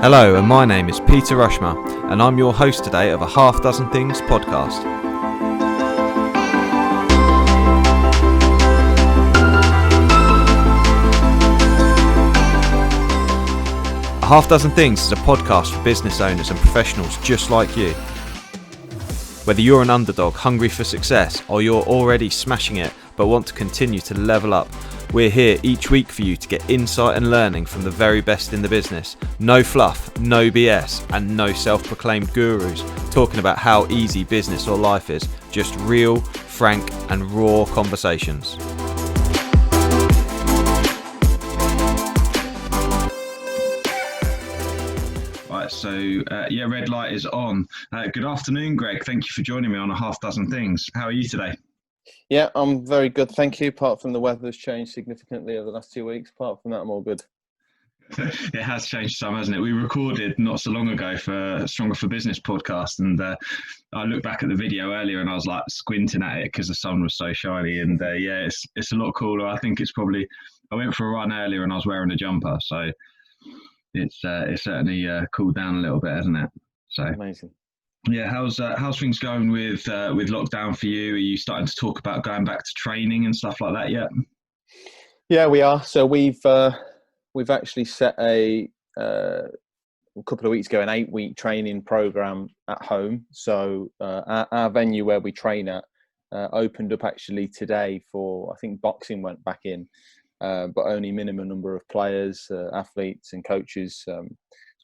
Hello, and my name is Peter Rushmer, and I'm your host today of a Half Dozen Things podcast. A Half Dozen Things is a podcast for business owners and professionals just like you. Whether you're an underdog hungry for success or you're already smashing it but want to continue to level up, we're here each week for you to get insight and learning from the very best in the business. No fluff, no BS, and no self-proclaimed gurus talking about how easy business or life is. Just real, frank, and raw conversations. Right, so red light is on. Good afternoon, Greg. Thank you for joining me on a Half Dozen Things. How are you today? Yeah, I'm very good, thank you. Apart from the weather's changed significantly over the last 2 weeks, apart from that, I'm all good. It has changed some, hasn't it? We recorded not so long ago for Stronger for Business podcast, and I looked back at the video earlier and I was like squinting at it because the sun was so shiny. And it's a lot cooler. I think it's probably. I went for a run earlier and I was wearing a jumper, so it's certainly cooled down a little bit, hasn't it? So amazing. Yeah, how's things going with lockdown for you? Are you starting to talk about going back to training and stuff like that yet? Yeah, we are. So we've actually set a couple of weeks ago an 8-week training program at home. So our venue where we train at opened up actually today for, I think boxing went back in, but only minimum number of players, athletes and coaches.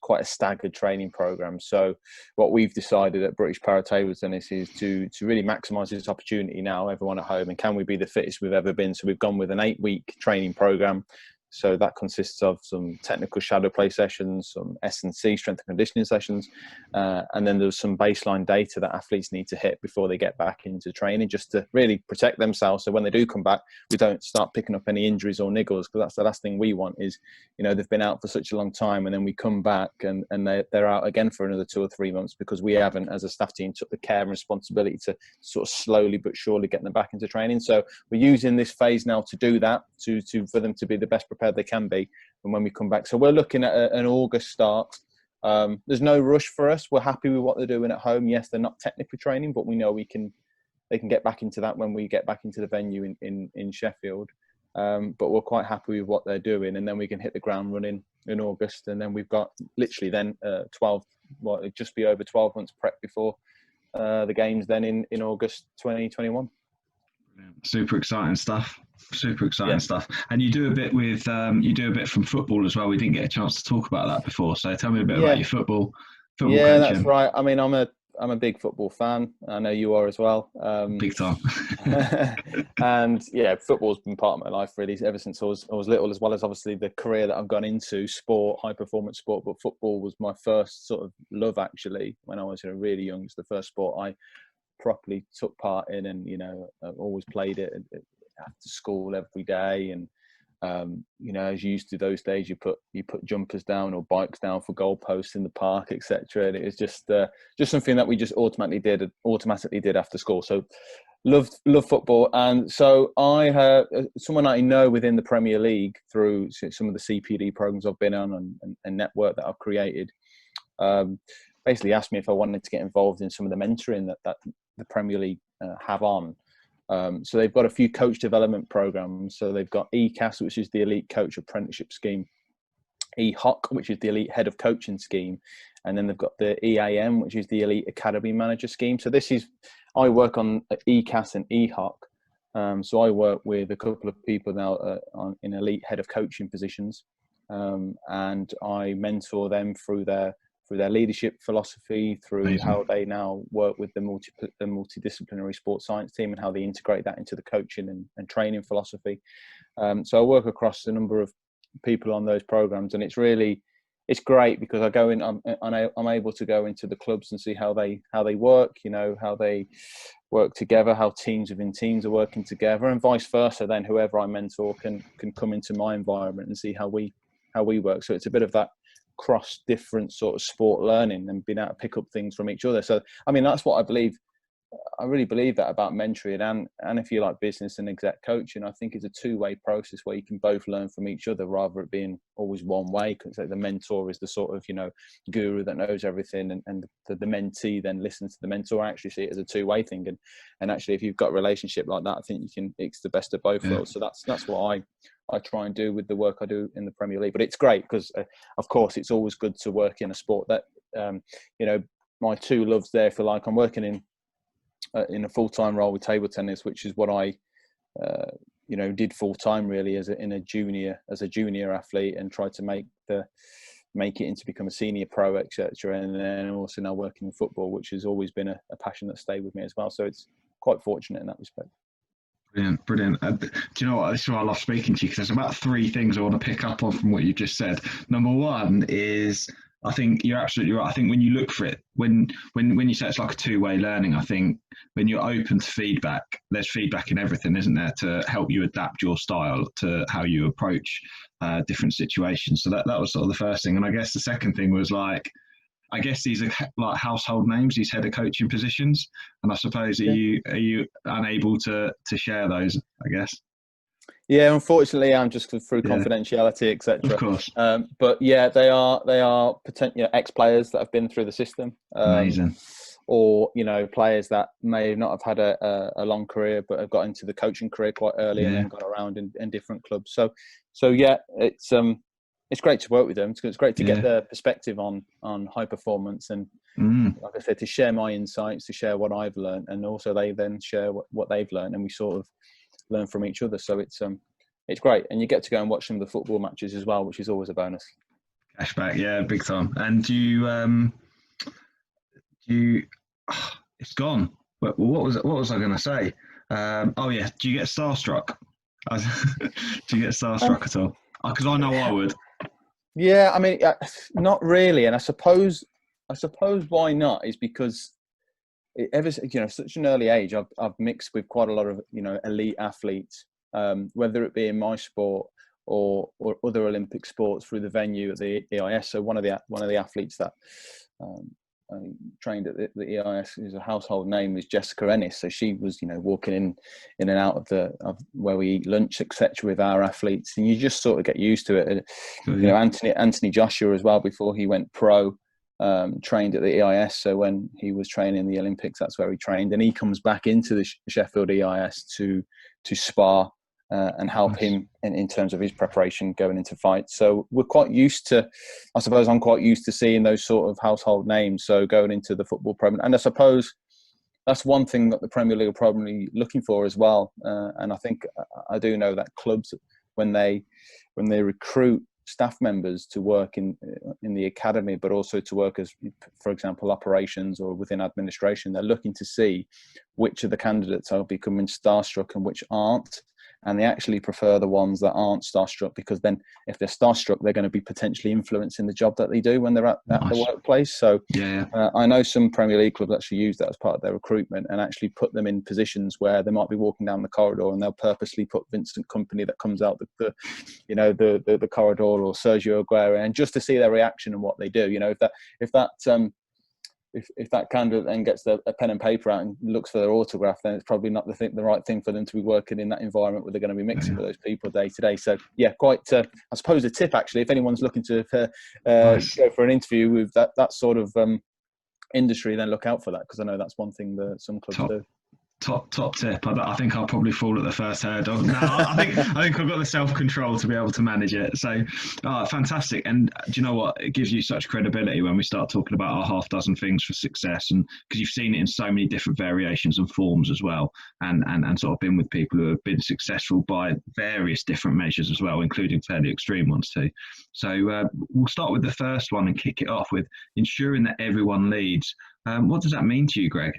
Quite a staggered training program. So what we've decided at British Para Table Tennis is to really maximise this opportunity now, everyone at home, and can we be the fittest we've ever been? So we've gone with an 8-week training program. So that consists of some technical shadow play sessions, some S&C, strength and conditioning sessions, and then there's some baseline data that athletes need to hit before they get back into training, just to really protect themselves. So when they do come back, we don't start picking up any injuries or niggles, because that's the last thing we want is, they've been out for such a long time and then we come back and they're out again for another 2 or 3 months because we haven't, as a staff team, took the care and responsibility to sort of slowly but surely get them back into training. So we're using this phase now to do that, for them to be the best prepared they can be and when we come back. So we're looking at an August start. There's no rush for us. We're happy with what they're doing at home. Yes, they're not technically training, but we know they can get back into that when we get back into the venue in Sheffield. But we're quite happy with what they're doing, and then we can hit the ground running in August, and then we've got literally then it'd just be over 12 months prep before the games then in August 2021. Super exciting stuff. Stuff. And you do a bit from football as well. We didn't get a chance to talk about that before. So tell me a bit about your football yeah, coaching. That's right. I mean, I'm a big football fan. I know you are as well. Big time. And yeah, football's been part of my life really ever since I was little, as well as obviously the career that I've gone into, sport, high performance sport. But football was my first sort of love actually when I was really young. It's the first sport I properly took part in, and I've always played it after school every day. And as you used to those days, you put jumpers down or bikes down for goalposts in the park, etc. And it was just something that we just automatically did after school. So love football. And so I have someone I know within the Premier League through some of the CPD programs I've been on and network that I've created, basically asked me if I wanted to get involved in some of the mentoring that the Premier League have on. So they've got a few coach development programs. So they've got ECAS, which is the Elite Coach Apprenticeship Scheme, EHOC, which is the Elite Head of Coaching Scheme, and then they've got the EAM, which is the Elite Academy Manager Scheme. So I work on ECAS and EHOC. So I work with a couple of people now in Elite Head of Coaching positions, and I mentor them through their leadership philosophy, through Amazing. How they now work with the multidisciplinary sports science team and how they integrate that into the coaching and training philosophy. So I work across a number of people on those programs, and it's great because I go in, I'm able to go into the clubs and see how they work, how they work together, how teams within teams are working together, and vice versa. Then whoever I mentor can come into my environment and see how we work. So it's a bit of that cross different sort of sport learning and being able to pick up things from each other. So I mean, that's what I believe I really believe that about mentoring, and if you like business and exec coaching, I think it's a two-way process where you can both learn from each other rather it being always one way. Because the mentor is the sort of, guru that knows everything, and the mentee then listens to the mentor. I actually see it as a two-way thing, and actually if you've got a relationship like that, I think it's the best of both worlds. So that's what I try and do with the work I do in the Premier League. But it's great because, of course, it's always good to work in a sport that, my two loves there. For like, I'm working in a full-time role with table tennis, which is what I, did full-time really as a junior athlete, and tried to make it into become a senior pro, etc. And then also now working in football, which has always been a passion that stayed with me as well. So it's quite fortunate in that respect. Brilliant. Do you know what? This is why I love speaking to you, because there's about three things I want to pick up on from what you just said. Number one is, I think you're absolutely right. I think when you look for it, when you say it's like a two-way learning, I think when you're open to feedback, there's feedback in everything, isn't there, to help you adapt your style to how you approach different situations. So that was sort of the first thing. And I guess the second thing was like, I guess these are like household names, these head of coaching positions. And I suppose, are you unable to share those, I guess? Yeah, unfortunately, I'm just through confidentiality, etc. Of course. But yeah, they are potential ex-players that have been through the system. Amazing. Or players that may not have had a long career but have got into the coaching career quite early and then gone around in different clubs. So yeah, it's great to work with them. It's great to get their perspective on high performance, and like I said, to share my insights, to share what I've learned, and also they then share what they've learned, and we sort of learn from each other. So it's great, and you get to go and watch some of the football matches as well, which is always a bonus. Cashback, yeah, big time. And do you it's gone. But what was I going to say? Do you get starstruck? Do you get starstruck at all? Because I know I would. Yeah, I mean, not really, and I suppose why not is because such an early age, I've mixed with quite a lot of elite athletes, whether it be in my sport or other Olympic sports through the venue at the EIS. So one of the athletes that trained at the EIS, who's a household name, is Jessica Ennis. So she was walking in and out of where we eat lunch, etc., with our athletes, and you just sort of get used to it. Anthony Joshua as well, before he went pro, trained at the EIS. So when he was training in the Olympics, that's where he trained, and he comes back into the Sheffield EIS to spar and help him in terms of his preparation going into fights. So we're quite used to, I suppose I'm quite used to seeing those sort of household names. So going into the football Premier, and I suppose that's one thing that the Premier League are probably looking for as well. And I think I do know that clubs, when they recruit staff members to work in the academy, but also to work as, for example, operations or within administration, they're looking to see which of the candidates are becoming starstruck and which aren't. And they actually prefer the ones that aren't starstruck, because then if they're starstruck, they're going to be potentially influencing the job that they do when they're at the workplace. So I know some Premier League clubs actually use that as part of their recruitment and actually put them in positions where they might be walking down the corridor and they'll purposely put Vincent Kompany that comes out the corridor, or Sergio Aguero, and just to see their reaction and what they do. If that candidate then gets a pen and paper out and looks for their autograph, then it's probably not the right thing for them to be working in that environment where they're going to be mixing with those people day to day. So yeah, quite I suppose a tip actually, if anyone's looking to go for an interview with that sort of industry, then look out for that, because I know that's one thing that some clubs do. Top tip. I think I'll probably fall at the first hurdle. No, I think I've got the self-control to be able to manage it. So fantastic. And do you know what? It gives you such credibility when we start talking about our half dozen things for success, and because you've seen it in so many different variations and forms as well, and sort of been with people who have been successful by various different measures as well, including fairly extreme ones too. So we'll start with the first one and kick it off with ensuring that everyone leads. What does that mean to you, Greg?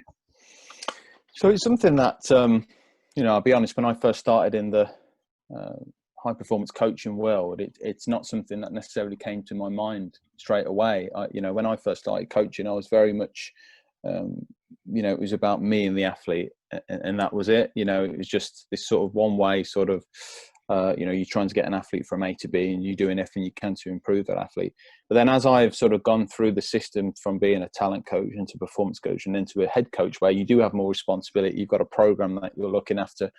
So it's something that, I'll be honest, when I first started in the high performance coaching world, it's not something that necessarily came to my mind straight away. When I first started coaching, I was very much, it was about me and the athlete, and that was it. It was just this sort of one way sort of You're trying to get an athlete from A to B, and you're doing everything you can to improve that athlete. But then as I've sort of gone through the system from being a talent coach into performance coach and into a head coach, where you do have more responsibility, you've got a program that you're looking after,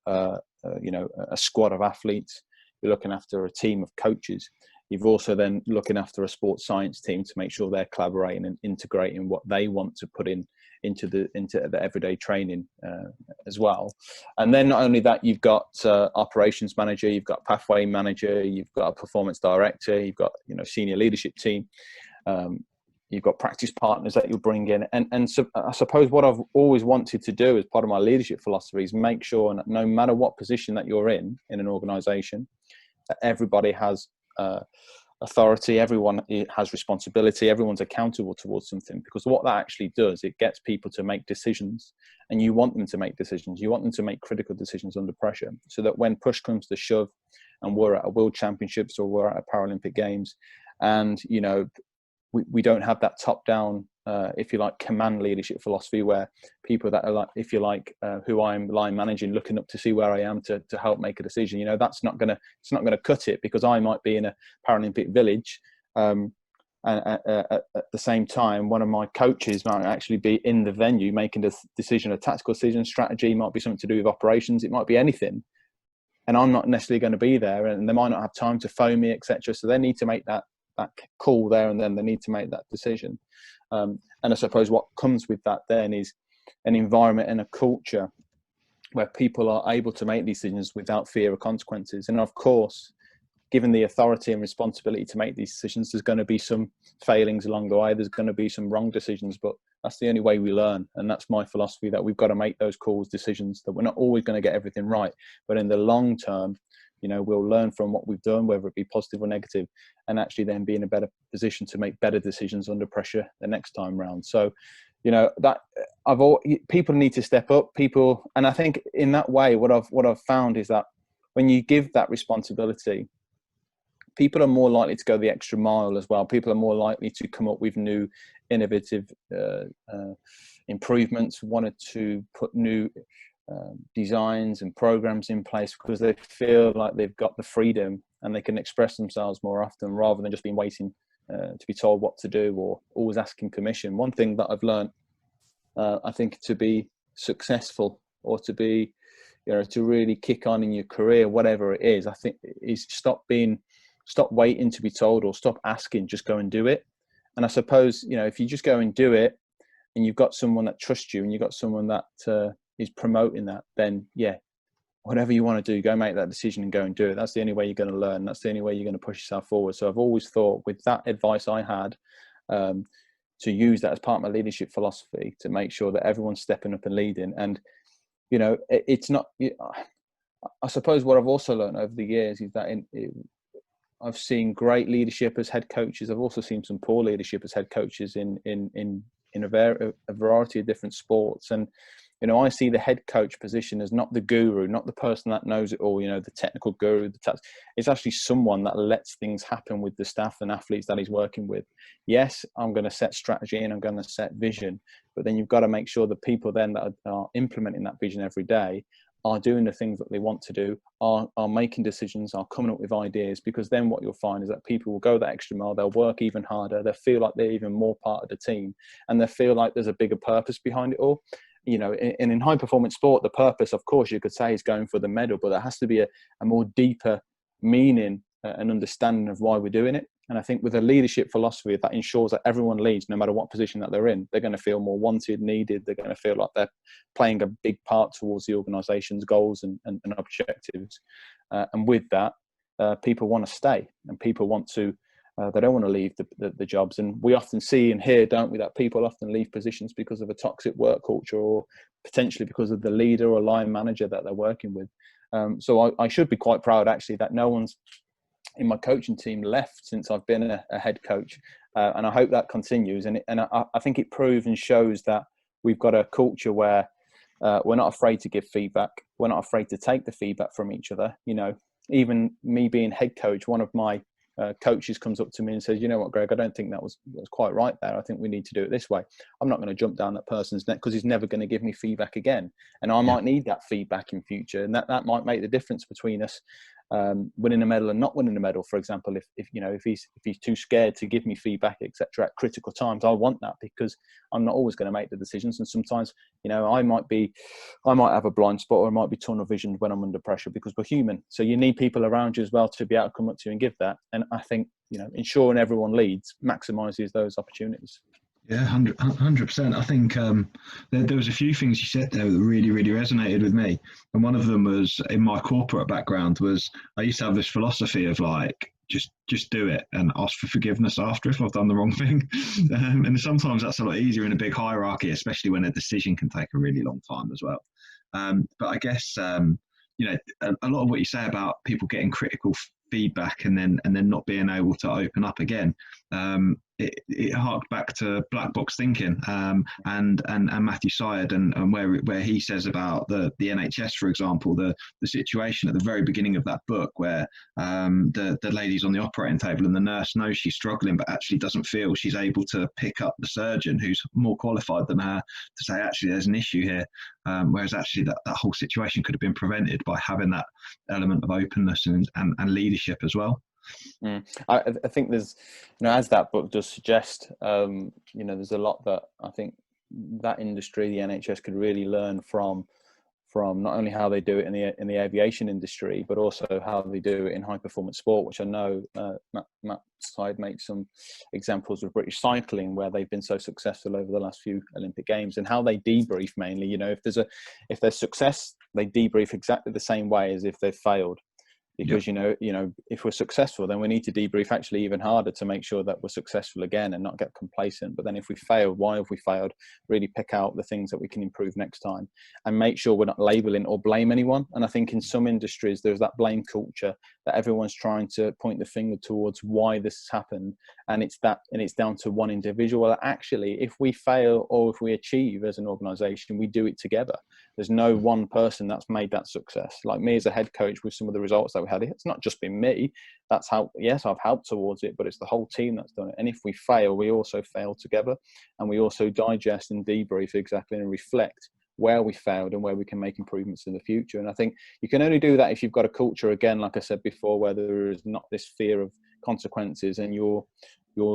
a squad of athletes, you're looking after a team of coaches. You've also then looking after a sports science team to make sure they're collaborating and integrating what they want to put into the everyday training as well. And then not only that, you've got operations manager, you've got pathway manager, you've got a performance director, you've got senior leadership team, you've got practice partners that you'll bring in. And so I suppose what I've always wanted to do as part of my leadership philosophy is make sure that no matter what position that you're in an organization, that everybody has authority, everyone has responsibility, everyone's accountable towards something. Because what that actually does, it gets people to make decisions, and you want them to make decisions. You want them to make critical decisions under pressure, so that when push comes to shove and we're at a world championships or we're at a Paralympic Games, and we don't have that top down if you like command leadership philosophy, where people that are like, if you like, who I'm line managing, looking up to see where I am to help make a decision, it's not gonna cut it, because I might be in a Paralympic village, and at the same time one of my coaches might actually be in the venue making a decision, a tactical decision, strategy, might be something to do with operations, it might be anything, and I'm not necessarily going to be there, and they might not have time to phone me, etc. So they need to make that call there and then. They need to make that decision. And I suppose what comes with that then is an environment and a culture where people are able to make decisions without fear of consequences. And of course, given the authority and responsibility to make these decisions, there's going to be some failings along the way. There's going to be some wrong decisions, but that's the only way we learn. And that's my philosophy, that we've got to make those calls, decisions, that we're not always going to get everything right, but in the long term, we'll learn from what we've done, whether it be positive or negative, and actually then be in a better position to make better decisions under pressure the next time round. So, that people need to step up. And I think in that way, what I've found is that when you give that responsibility, people are more likely to go the extra mile as well. People are more likely to come up with new, innovative improvements, wanted to put new designs and programs in place, because they feel like they've got the freedom and they can express themselves more often, rather than just being waiting to be told what to do or always asking permission. One thing that I've learned, I think, to be successful, or to be, to really kick on in your career, whatever it is, I think, is stop waiting to be told, or stop asking, just go and do it. And I suppose, if you just go and do it, and you've got someone that trusts you, and you've got someone that is promoting that, then whatever you want to do, go make that decision and go and do it. That's the only way you're going to learn. That's the only way you're going to push yourself forward. So I've always thought, with that advice I had, to use that as part of my leadership philosophy, to make sure that everyone's stepping up and leading. And it's not, I suppose what I've also learned over the years is that I've seen great leadership as head coaches. I've also seen some poor leadership as head coaches in a variety of different sports. And I see the head coach position as not the guru, not the person that knows it all, the technical guru. It's actually someone that lets things happen with the staff and athletes that he's working with. Yes, I'm going to set strategy and I'm going to set vision, but then you've got to make sure the people then that are implementing that vision every day are doing the things that they want to do, are making decisions, are coming up with ideas, because then what you'll find is that people will go that extra mile, they'll work even harder, they'll feel like they're even more part of the team, and they'll feel like there's a bigger purpose behind it all. In high performance sport, the purpose, of course, you could say, is going for the medal, but there has to be a more deeper meaning and understanding of why we're doing it. And I think with a leadership philosophy that ensures that everyone leads, no matter what position that they're in, they're going to feel more wanted, needed. They're going to feel like they're playing a big part towards the organisation's goals and objectives. And with that, people want to stay, and people want to. They don't want to leave the jobs. And we often see and hear, don't we, that people often leave positions because of a toxic work culture, or potentially because of the leader or line manager that they're working with. So I should be quite proud, actually, that no one's in my coaching team left since I've been a head coach. And I hope that continues. And I think it proves and shows that we've got a culture where we're not afraid to give feedback. We're not afraid to take the feedback from each other. Even me being head coach, one of my coaches comes up to me and says, you know what, Greg, I don't think that was quite right there. I think we need to do it this way. I'm not going to jump down that person's neck because he's never going to give me feedback again. And I might need that feedback in future. And that might make the difference between us winning a medal and not winning a medal. For example, if he's too scared to give me feedback, etc., at critical times, I want that, because I'm not always going to make the decisions. And sometimes, I might have a blind spot, or I might be tunnel visioned when I'm under pressure, because we're human. So you need people around you as well to be able to come up to you and give that. And I think, ensuring everyone leads maximizes those opportunities. Yeah, 100%. I think there was a few things you said there that really, really resonated with me. And one of them was, in my corporate background, was I used to have this philosophy of like, just do it and ask for forgiveness after if I've done the wrong thing. And sometimes that's a lot easier in a big hierarchy, especially when a decision can take a really long time as well. But I guess, a lot of what you say about people getting critical feedback and then not being able to open up again, it harked back to black box thinking, and Matthew Syed, and where he says about the NHS, for example, the situation at the very beginning of that book where the lady's on the operating table and the nurse knows she's struggling but actually doesn't feel she's able to pick up the surgeon who's more qualified than her to say, actually, there's an issue here, whereas actually that whole situation could have been prevented by having that element of openness and leadership as well. I think there's, as that book does suggest, there's a lot that I think that industry, the NHS, could really learn from not only how they do it in the aviation industry, but also how they do it in high performance sport, which I know Matt Syed makes some examples of British cycling, where they've been so successful over the last few Olympic Games, and how they debrief mainly. If there's success, they debrief exactly the same way as if they've failed. Because, if we're successful, then we need to debrief actually even harder to make sure that we're successful again and not get complacent. But then if we failed, why have we failed? Really pick out the things that we can improve next time, and make sure we're not labeling or blame anyone. And I think in some industries, there's that blame culture that everyone's trying to point the finger towards why this has happened. And it's down to one individual. Actually, if we fail or if we achieve as an organization, we do it together. There's no one person that's made that success. Like me as a head coach, with some of the results that we had, it's not just been me. That's how, yes, I've helped towards it, but it's the whole team that's done it. And if we fail, we also fail together, and we also digest and debrief exactly and reflect where we failed and where we can make improvements in the future. And I think you can only do that if you've got a culture, again, like I said before, where there is not this fear of consequences, and you're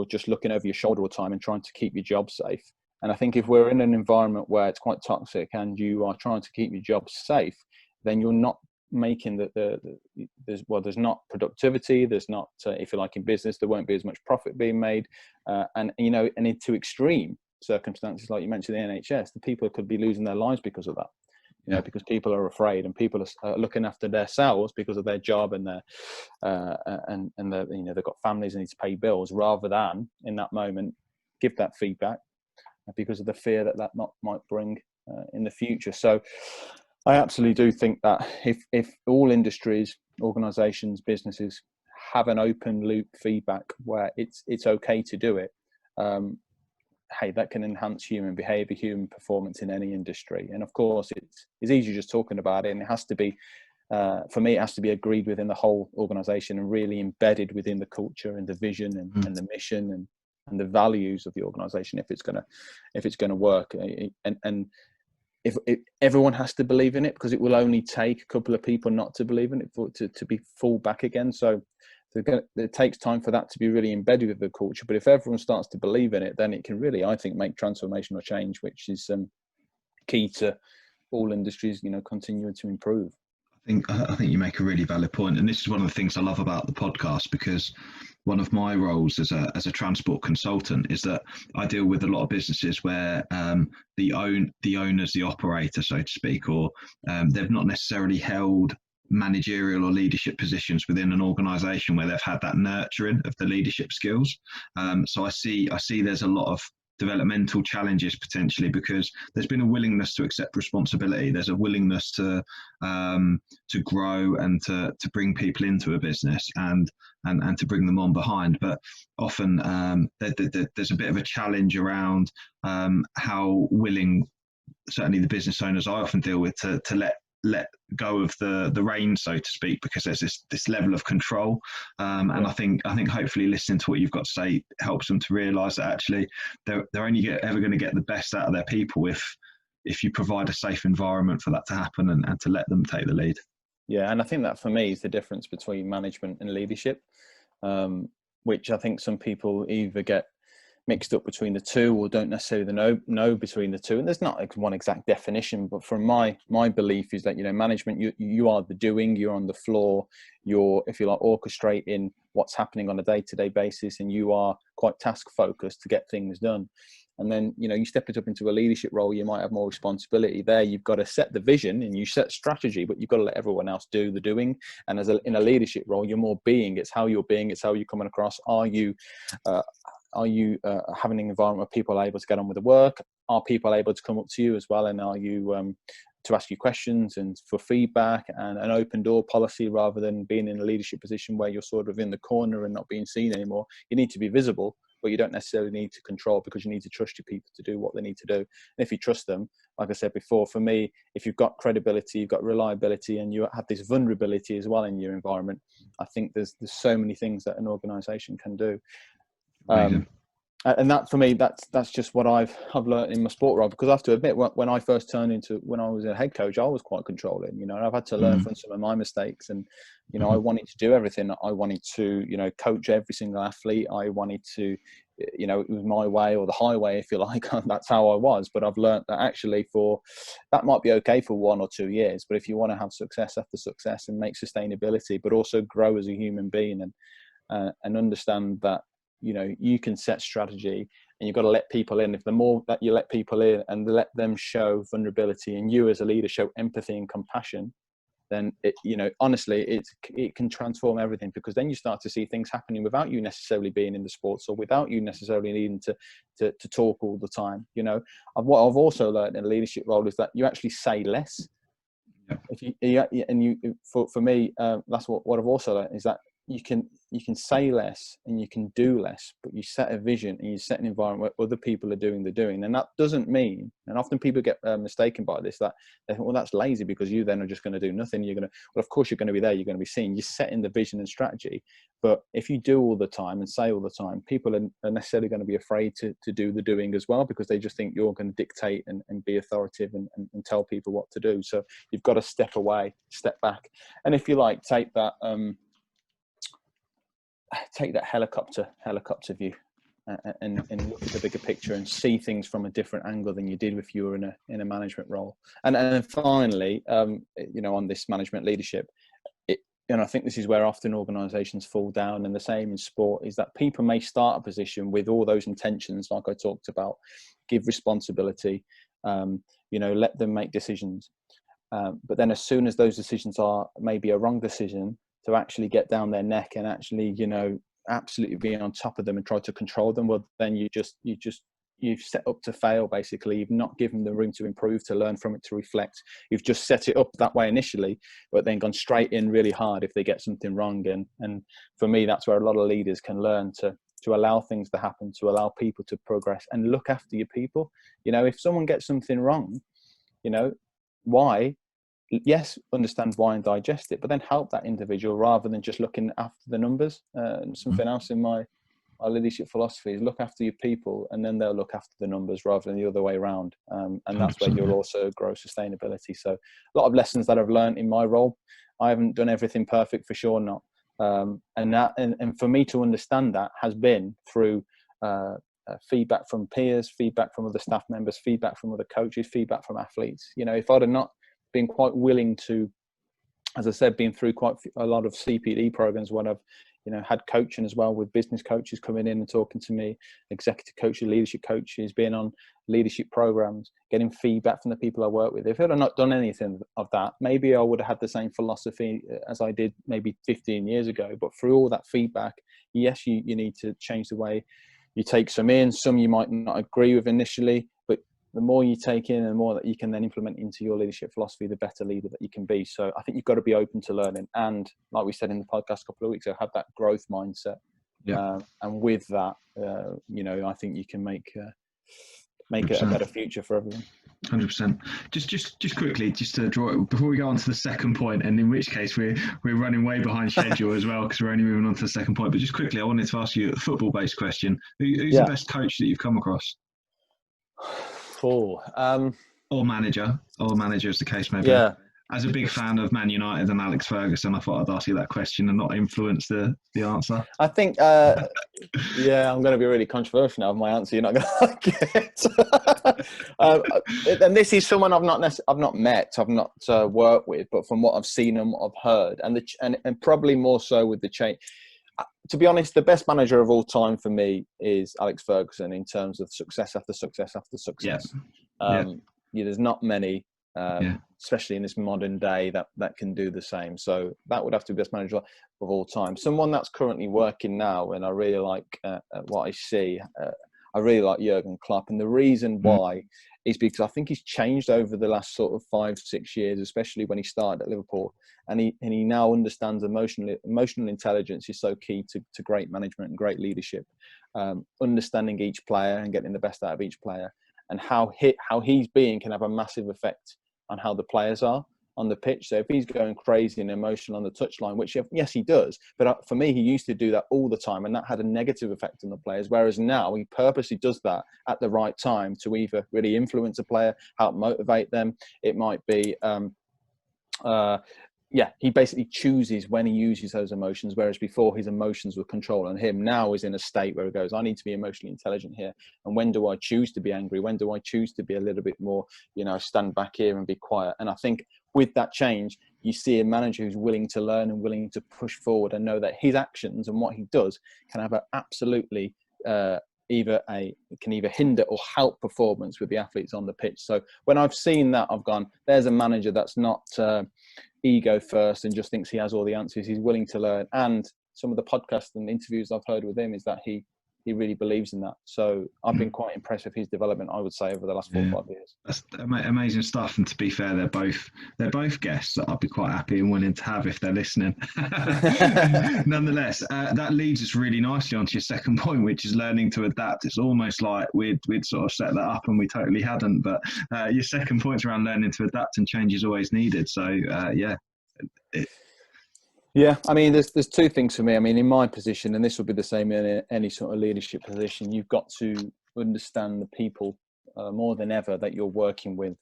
just looking over your shoulder all the time and trying to keep your job safe. And I think if we're in an environment where it's quite toxic and you are trying to keep your job safe, then you're not making there's not productivity. There's not, if you like, in business, there won't be as much profit being made. And into extreme circumstances, like you mentioned, the NHS, the people could be losing their lives because of that. Because people are afraid, and people are looking after themselves because of their job and their they've got families and need to pay bills, rather than in that moment give that feedback, because of the fear that might bring in the future. So I absolutely do think that if all industries, organisations, businesses have an open loop feedback where it's okay to do it, that can enhance human behaviour, human performance in any industry. And of course, it's easy just talking about it, and it has to be, for me, it has to be agreed within the whole organisation and really embedded within the culture and the vision and the mission and the values of the organisation if it's gonna work. And if everyone has to believe in it, because it will only take a couple of people not to believe in it for it to be full back again. So it takes time for that to be really embedded with the culture. But if everyone starts to believe in it, then it can really, I think, make transformational change, which is key to all industries, continuing to improve. I think you make a really valid point, and this is one of the things I love about the podcast, because one of my roles as a transport consultant is that I deal with a lot of businesses where the owner's the operator, so to speak, or they've not necessarily held managerial or leadership positions within an organisation where they've had that nurturing of the leadership skills. So I see there's a lot of developmental challenges potentially, because there's been a willingness to accept responsibility. There's a willingness to grow and to bring people into a business and to bring them on behind. But often there's a bit of a challenge around how willing certainly the business owners I often deal with to let let go of the reins, so to speak, because there's this level of control. And I think hopefully listening to what you've got to say helps them to realise that actually they're only ever going to get the best out of their people if you provide a safe environment for that to happen, and to let them take the lead. Yeah, and I think that for me is the difference between management and leadership, which I think some people either get mixed up between the two or don't necessarily know between the two. And there's not like one exact definition, but from my belief is that, you know, management, you are the doing, you're on the floor, you're, if you like, orchestrating what's happening on a day-to-day basis, and you are quite task focused to get things done. And then, you know, you step it up into a leadership role, you might have more responsibility. There, you've got to set the vision and you set strategy, but you've got to let everyone else do the doing. And in a leadership role, you're more being. It's how you're being. It's how you're coming across. Are you having an environment where people are able to get on with the work? Are people able to come up to you as well? And are you to ask you questions and for feedback, and an open door policy, rather than being in a leadership position where you're sort of in the corner and not being seen anymore? You need to be visible, but you don't necessarily need to control, because you need to trust your people to do what they need to do. And if you trust them, like I said before, for me, if you've got credibility, you've got reliability, and you have this vulnerability as well in your environment, I think there's so many things that an organisation can do. And that, for me, that's just what I've learned in my sport role, because I have to admit, when I first turned into, when I was a head coach, I was quite controlling, you know, and I've had to learn from some of my mistakes. And, you know, I wanted to do everything. I wanted to, you know, coach every single athlete. I wanted to, you know, it was my way or the highway, if you like. That's how I was. But I've learned that actually that might be okay for 1 or 2 years. But if you want to have success after success and make sustainability, but also grow as a human being, and understand that, you know, you can set strategy, and you've got to let people in. If the more that you let people in and let them show vulnerability, and you as a leader show empathy and compassion, then it, you know, honestly, it can transform everything, because then you start to see things happening without you necessarily being in the sports, or without you necessarily needing to talk all the time. You know, what I've also learned in a leadership role is that you actually say less. For me, that's what I've also learned, is that you can say less and you can do less, but you set a vision and you set an environment where other people are doing the doing. And that doesn't mean, and often people get mistaken by this, that they think, well, that's lazy, because you then are just going to do nothing. Well, of course you're going to be there, you're going to be seen, you're setting the vision and strategy. But if you do all the time and say all the time, people are necessarily going to be afraid to do the doing as well, because they just think you're going to dictate and be authoritative and tell people what to do. So you've got to step away, step back, and, if you like, take that helicopter view, and look at the bigger picture and see things from a different angle than you did if you were in a management role. And then finally, you know, on this management leadership, you know, I think this is where often organisations fall down, and the same in sport, is that people may start a position with all those intentions, like I talked about, give responsibility, you know, let them make decisions. But then as soon as those decisions are maybe a wrong decision, to actually get down their neck and actually, you know, absolutely be on top of them and try to control them, well, then you've set up to fail, basically. You've not given them room to improve, to learn from it, to reflect. You've just set it up that way initially, but then gone straight in really hard if they get something wrong. And for me, that's where a lot of leaders can learn to allow things to happen, to allow people to progress, and look after your people. You know, if someone gets something wrong, you know, why? Yes, understand why and digest it, but then help that individual, rather than just looking after the numbers. Something else in my leadership philosophy is look after your people, and then they'll look after the numbers, rather than the other way around. And that's where you'll also grow sustainability. So a lot of lessons that I've learned in my role. I haven't done everything perfect, for sure not. And for me to understand that has been through feedback from peers, feedback from other staff members, feedback from other coaches, feedback from athletes. You know, if I'd have not been quite willing to, as I said, been through quite a lot of CPD programs when I've, you know, had coaching as well, with business coaches coming in and talking to me, executive coaches, leadership coaches, being on leadership programs, getting feedback from the people I work with. If I had not done anything of that, maybe I would have had the same philosophy as I did maybe 15 years ago. But through all that feedback, yes, you need to change the way you take some in. Some you might not agree with initially, but the more you take in and the more that you can then implement into your leadership philosophy, the better leader that you can be. So I think you've got to be open to learning. And like we said in the podcast a couple of weeks ago, have that growth mindset. Yeah. And with that, you know, I think you can make it a better future for everyone. 100%. Just quickly, just to draw it before we go on to the second point, and in which case we're running way behind schedule as well because we're only moving on to the second point. But just quickly, I wanted to ask you a football-based question. Who's the best coach that you've come across, Cool. or manager, as the case may be? Yeah. As a big fan of Man United and Alex Ferguson, I thought I'd ask you that question and not influence the answer. I think, yeah, I'm going to be really controversial now with my answer. You're not going to like it. And this is someone I've not met, I've not worked with, but from what I've seen and what I've heard, and probably more so with the change. To be honest, the best manager of all time for me is Alex Ferguson in terms of success after success after success. Yeah, there's not many. Especially in this modern day that can do the same. So that would have to be best manager of all time. Someone that's currently working now, and I really like what I see. I really like Jurgen Klopp, and the reason why is because I think he's changed over the last sort of 5-6 years, especially when he started at Liverpool, and he now understands emotional intelligence is so key to great management and great leadership. Understanding each player and getting the best out of each player, and how he's being can have a massive effect on how the players are on the pitch. So if he's going crazy and emotional on the touchline, which yes, he does, but for me, he used to do that all the time, and that had a negative effect on the players. Whereas now he purposely does that at the right time to either really influence a player, help motivate them. It might be, he basically chooses when he uses those emotions, whereas before his emotions were controlling him. Now he's in a state where he goes, I need to be emotionally intelligent here. And when do I choose to be angry? When do I choose to be a little bit more, stand back here and be quiet? And I think with that change, you see a manager who's willing to learn and willing to push forward and know that his actions and what he does can have an absolutely either hinder or help performance with the athletes on the pitch. So when I've seen that, I've gone, there's a manager that's not ego first and just thinks he has all the answers. He's willing to learn. And some of the podcasts and interviews I've heard with him is that he really believes in that. So I've been quite impressed with his development, I would say, over the last 4 or 5 years. That's amazing stuff. And to be fair, they're both guests that I'd be quite happy and willing to have if they're listening. Nonetheless, that leads us really nicely onto your second point, which is learning to adapt. It's almost like we'd sort of set that up and we totally hadn't. But your second point's around learning to adapt, and change is always needed. So Yeah, I mean, there's two things for me. I mean, in my position, and this will be the same in any sort of leadership position, you've got to understand the people more than ever that you're working with.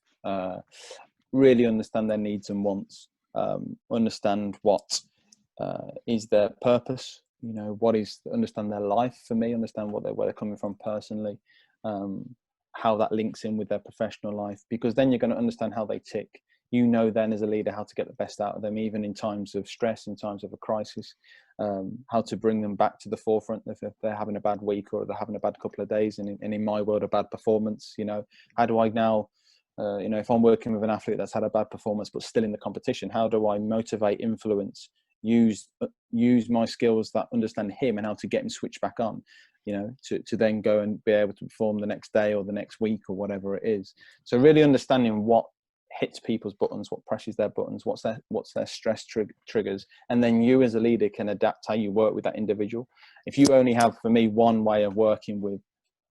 Really understand their needs and wants. Understand what is their purpose. Understand their life. For me, understand where they're coming from personally. How that links in with their professional life, because then you're going to understand how they tick. Then as a leader how to get the best out of them, even in times of stress, in times of a crisis, how to bring them back to the forefront if they're having a bad week or they're having a bad couple of days, and in my world, a bad performance. How do I now, if I'm working with an athlete that's had a bad performance but still in the competition, how do I motivate, influence, use my skills that understand him and how to get him switched back on, to then go and be able to perform the next day or the next week or whatever it is. So really understanding what hits people's buttons, what presses their buttons, what's their stress triggers, and then you as a leader can adapt how you work with that individual. If you only have, for me, one way of working with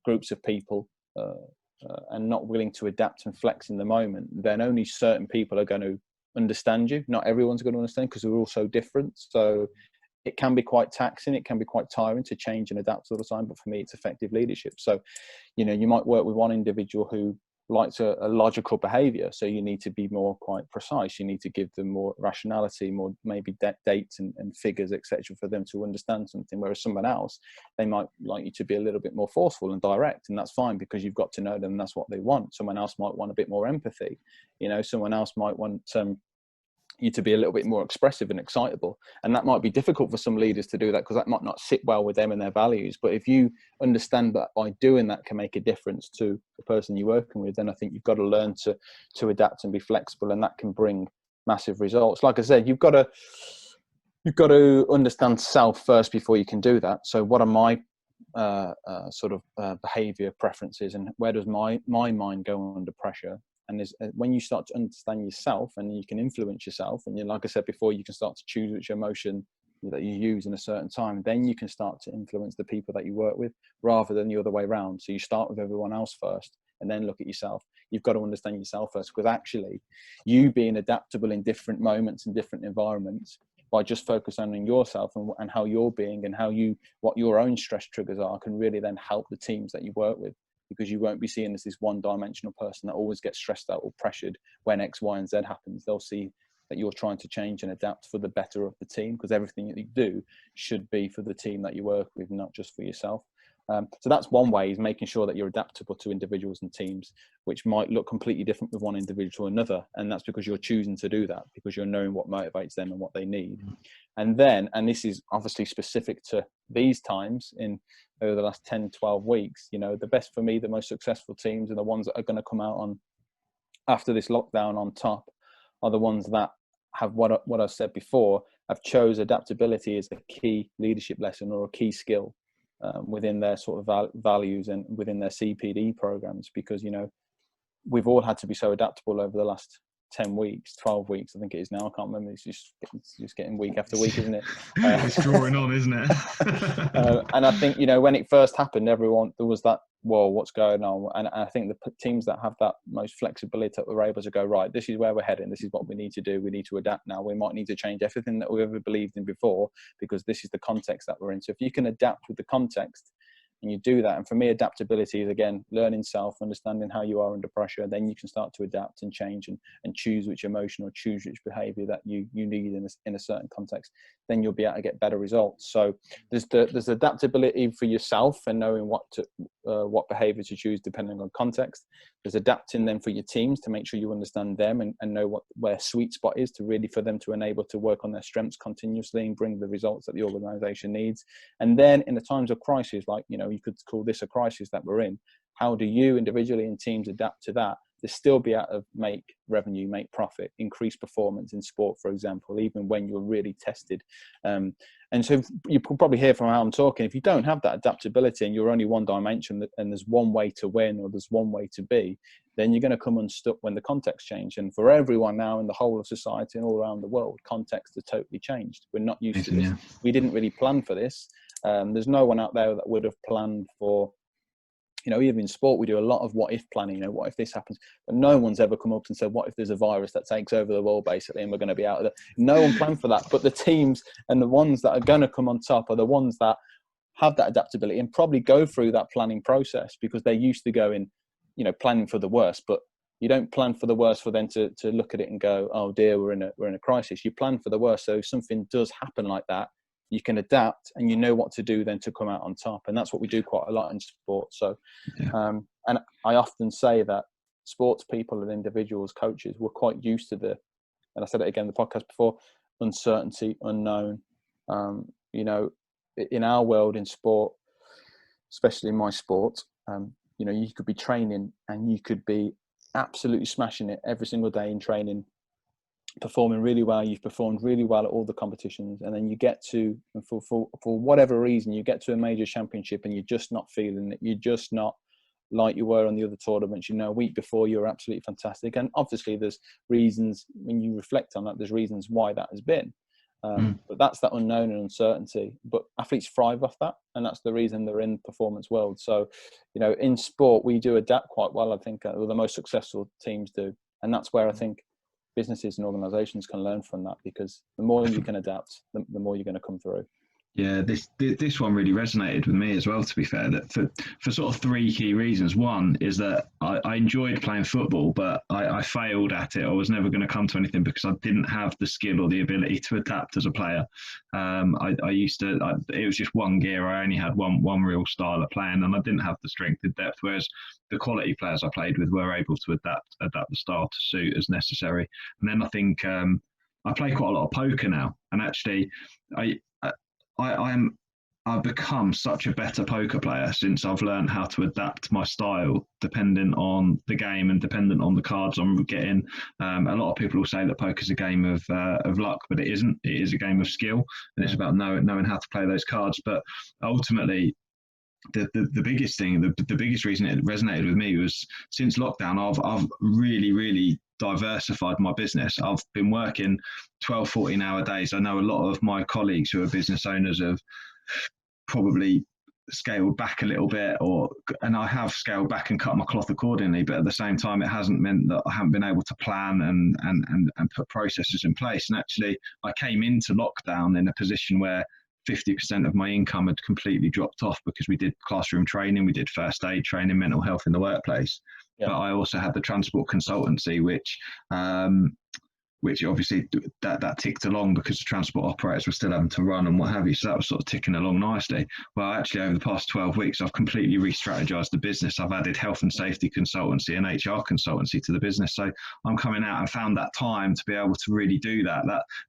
groups of people and not willing to adapt and flex in the moment, then only certain people are going to understand you. Not everyone's going to understand, because we're all so different. So it can be quite taxing, it can be quite tiring to change and adapt all the time, but for me it's effective leadership. So you might work with one individual who likes a logical behavior, so you need to be more quite precise. You need to give them more rationality, more maybe dates and figures, etc., for them to understand something. Whereas someone else, they might like you to be a little bit more forceful and direct, and that's fine because you've got to know them and that's what they want. Someone else might want a bit more empathy. Someone else might want you to be a little bit more expressive and excitable, and that might be difficult for some leaders to do that because that might not sit well with them and their values. But if you understand that by doing that can make a difference to the person you're working with, then I think you've got to learn to adapt and be flexible, and that can bring massive results. Like I said, you've got to understand self first before you can do that. So what are my behavior preferences, and where does my mind go under pressure? And when you start to understand yourself and you can influence yourself, and like I said before, you can start to choose which emotion that you use in a certain time, then you can start to influence the people that you work with rather than the other way around. So you start with everyone else first and then look at yourself. You've got to understand yourself first, because actually you being adaptable in different moments and different environments, by just focusing on yourself and how you're being and what your own stress triggers are, can really then help the teams that you work with, because you won't be seen as this one-dimensional person that always gets stressed out or pressured when X, Y, and Z happens. They'll see that you're trying to change and adapt for the better of the team, because everything that you do should be for the team that you work with, not just for yourself. So that's one way, is making sure that you're adaptable to individuals and teams, which might look completely different with one individual to another. And that's because you're choosing to do that, because you're knowing what motivates them and what they need. And then, and this is obviously specific to these times over the last 10, 12 weeks, the best for me, the most successful teams, and the ones that are going to come out on after this lockdown on top, are the ones that have what I've said before, have chose adaptability as a key leadership lesson or a key skill within their sort of values and within their CPD programs, because we've all had to be so adaptable over the last 10 weeks, 12 weeks, I think it is now. I can't remember. It's just getting week after week, isn't it? It's drawing on, isn't it? And I think, when it first happened, there was that, whoa, what's going on? And I think the teams that have that most flexibility, that were able to go, right, this is where we're heading. This is what we need to do. We need to adapt now. We might need to change everything that we've ever believed in before, because this is the context that we're in. So if you can adapt with the context, and you do that, and for me, adaptability is, again, learning self, understanding how you are under pressure. Then you can start to adapt and change and choose which emotion or choose which behavior that you need in a certain context. Then you'll be able to get better results. So there's adaptability for yourself and knowing what behavior to choose depending on context. There's adapting then for your teams to make sure you understand them and know where sweet spot is, to really for them to enable to work on their strengths continuously and bring the results that the organization needs. And then in the times of crisis, like, you could call this a crisis that we're in, how do you individually and teams adapt to that to still be able to make revenue, make profit, increase performance in sport, for example, even when you're really tested. And so you can probably hear from how I'm talking, if you don't have that adaptability and you're only one dimension and there's one way to win or there's one way to be, then you're going to come unstuck when the context change. And for everyone now in the whole of society and all around the world, context has totally changed. We're not used to this. Yeah. We didn't really plan for this. There's no one out there that would have planned for, even in sport, we do a lot of what if planning, what if this happens, but no one's ever come up and said, what if there's a virus that takes over the world, basically, and we're going to be out of there. No one planned for that, but the teams and the ones that are going to come on top are the ones that have that adaptability and probably go through that planning process, because they're used to going, planning for the worst. But you don't plan for the worst for them to look at it and go, oh dear, we're in a crisis. You plan for the worst, so if something does happen like that, you can adapt and you know what to do then to come out on top. And that's what we do quite a lot in sport. So, and I often say that sports people and individuals, coaches, were quite used to and I said it again in the podcast before, uncertainty, unknown. In our world in sport, especially in my sport, you could be training and you could be absolutely smashing it every single day in training, performing really well. You've performed really well at all the competitions, and then you get to, for whatever reason, you get to a major championship and you're just not feeling it. You're just not like you were on the other tournaments. A week before you were absolutely fantastic, and obviously there's reasons, when you reflect on that, there's reasons why that has been. But that's that unknown and uncertainty. But athletes thrive off that, and that's the reason they're in the performance world. So, in sport, we do adapt quite well. I think the most successful teams do, and that's where I think businesses and organizations can learn from that, because the more you can adapt, the more you're going to come through. Yeah, this one really resonated with me as well, to be fair, that for sort of three key reasons. One is that I enjoyed playing football, but I failed at it. I was never going to come to anything because I didn't have the skill or the ability to adapt as a player. It was just one gear. I only had one real style of playing, and I didn't have the strength and depth, whereas the quality players I played with were able to adapt the style to suit as necessary. And then I think I play quite a lot of poker now, and actually I've become such a better poker player since I've learned how to adapt my style dependent on the game and dependent on the cards I'm getting. A lot of people will say that poker's a game of luck, but it isn't. It is a game of skill, and it's about knowing how to play those cards. But ultimately, the biggest thing, the biggest reason it resonated with me was since lockdown, I've really diversified my business. I've been working 12, 14-hour days. I know a lot of my colleagues who are business owners have probably scaled back a little bit, and I have scaled back and cut my cloth accordingly, but at the same time it hasn't meant that I haven't been able to plan and put processes in place. And actually I came into lockdown in a position where 50% of my income had completely dropped off, because we did classroom training, we did first aid training, mental health in the workplace. Yeah. But I also had the transport consultancy, which obviously that ticked along because the transport operators were still having to run and what have you. So that was sort of ticking along nicely. Well, actually, over the past 12 weeks, I've completely re-strategized the business. I've added health and safety consultancy and HR consultancy to the business. So I'm coming out and found that time to be able to really do that.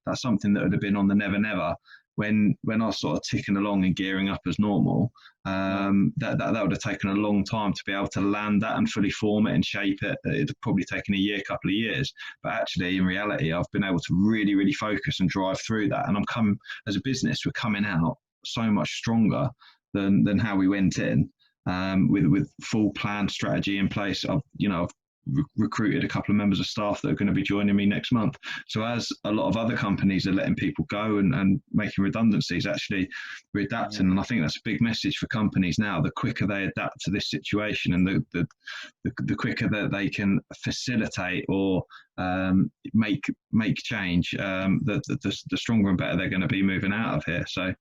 That's something that would have been on the never. When I was sort of ticking along and gearing up as normal, that would have taken a long time to be able to land that and fully form it and shape it. It'd have probably taken a year, couple of years. But actually, in reality, I've been able to really, really focus and drive through that. And as a business, we're coming out so much stronger than how we went in, with full plan strategy in place. I've recruited a couple of members of staff that are going to be joining me next month. So as a lot of other companies are letting people go and making redundancies, actually we're adapting. And I think that's a big message for companies now. The quicker they adapt to this situation, and the quicker that they can facilitate or make change, the stronger and better they're going to be moving out of here. So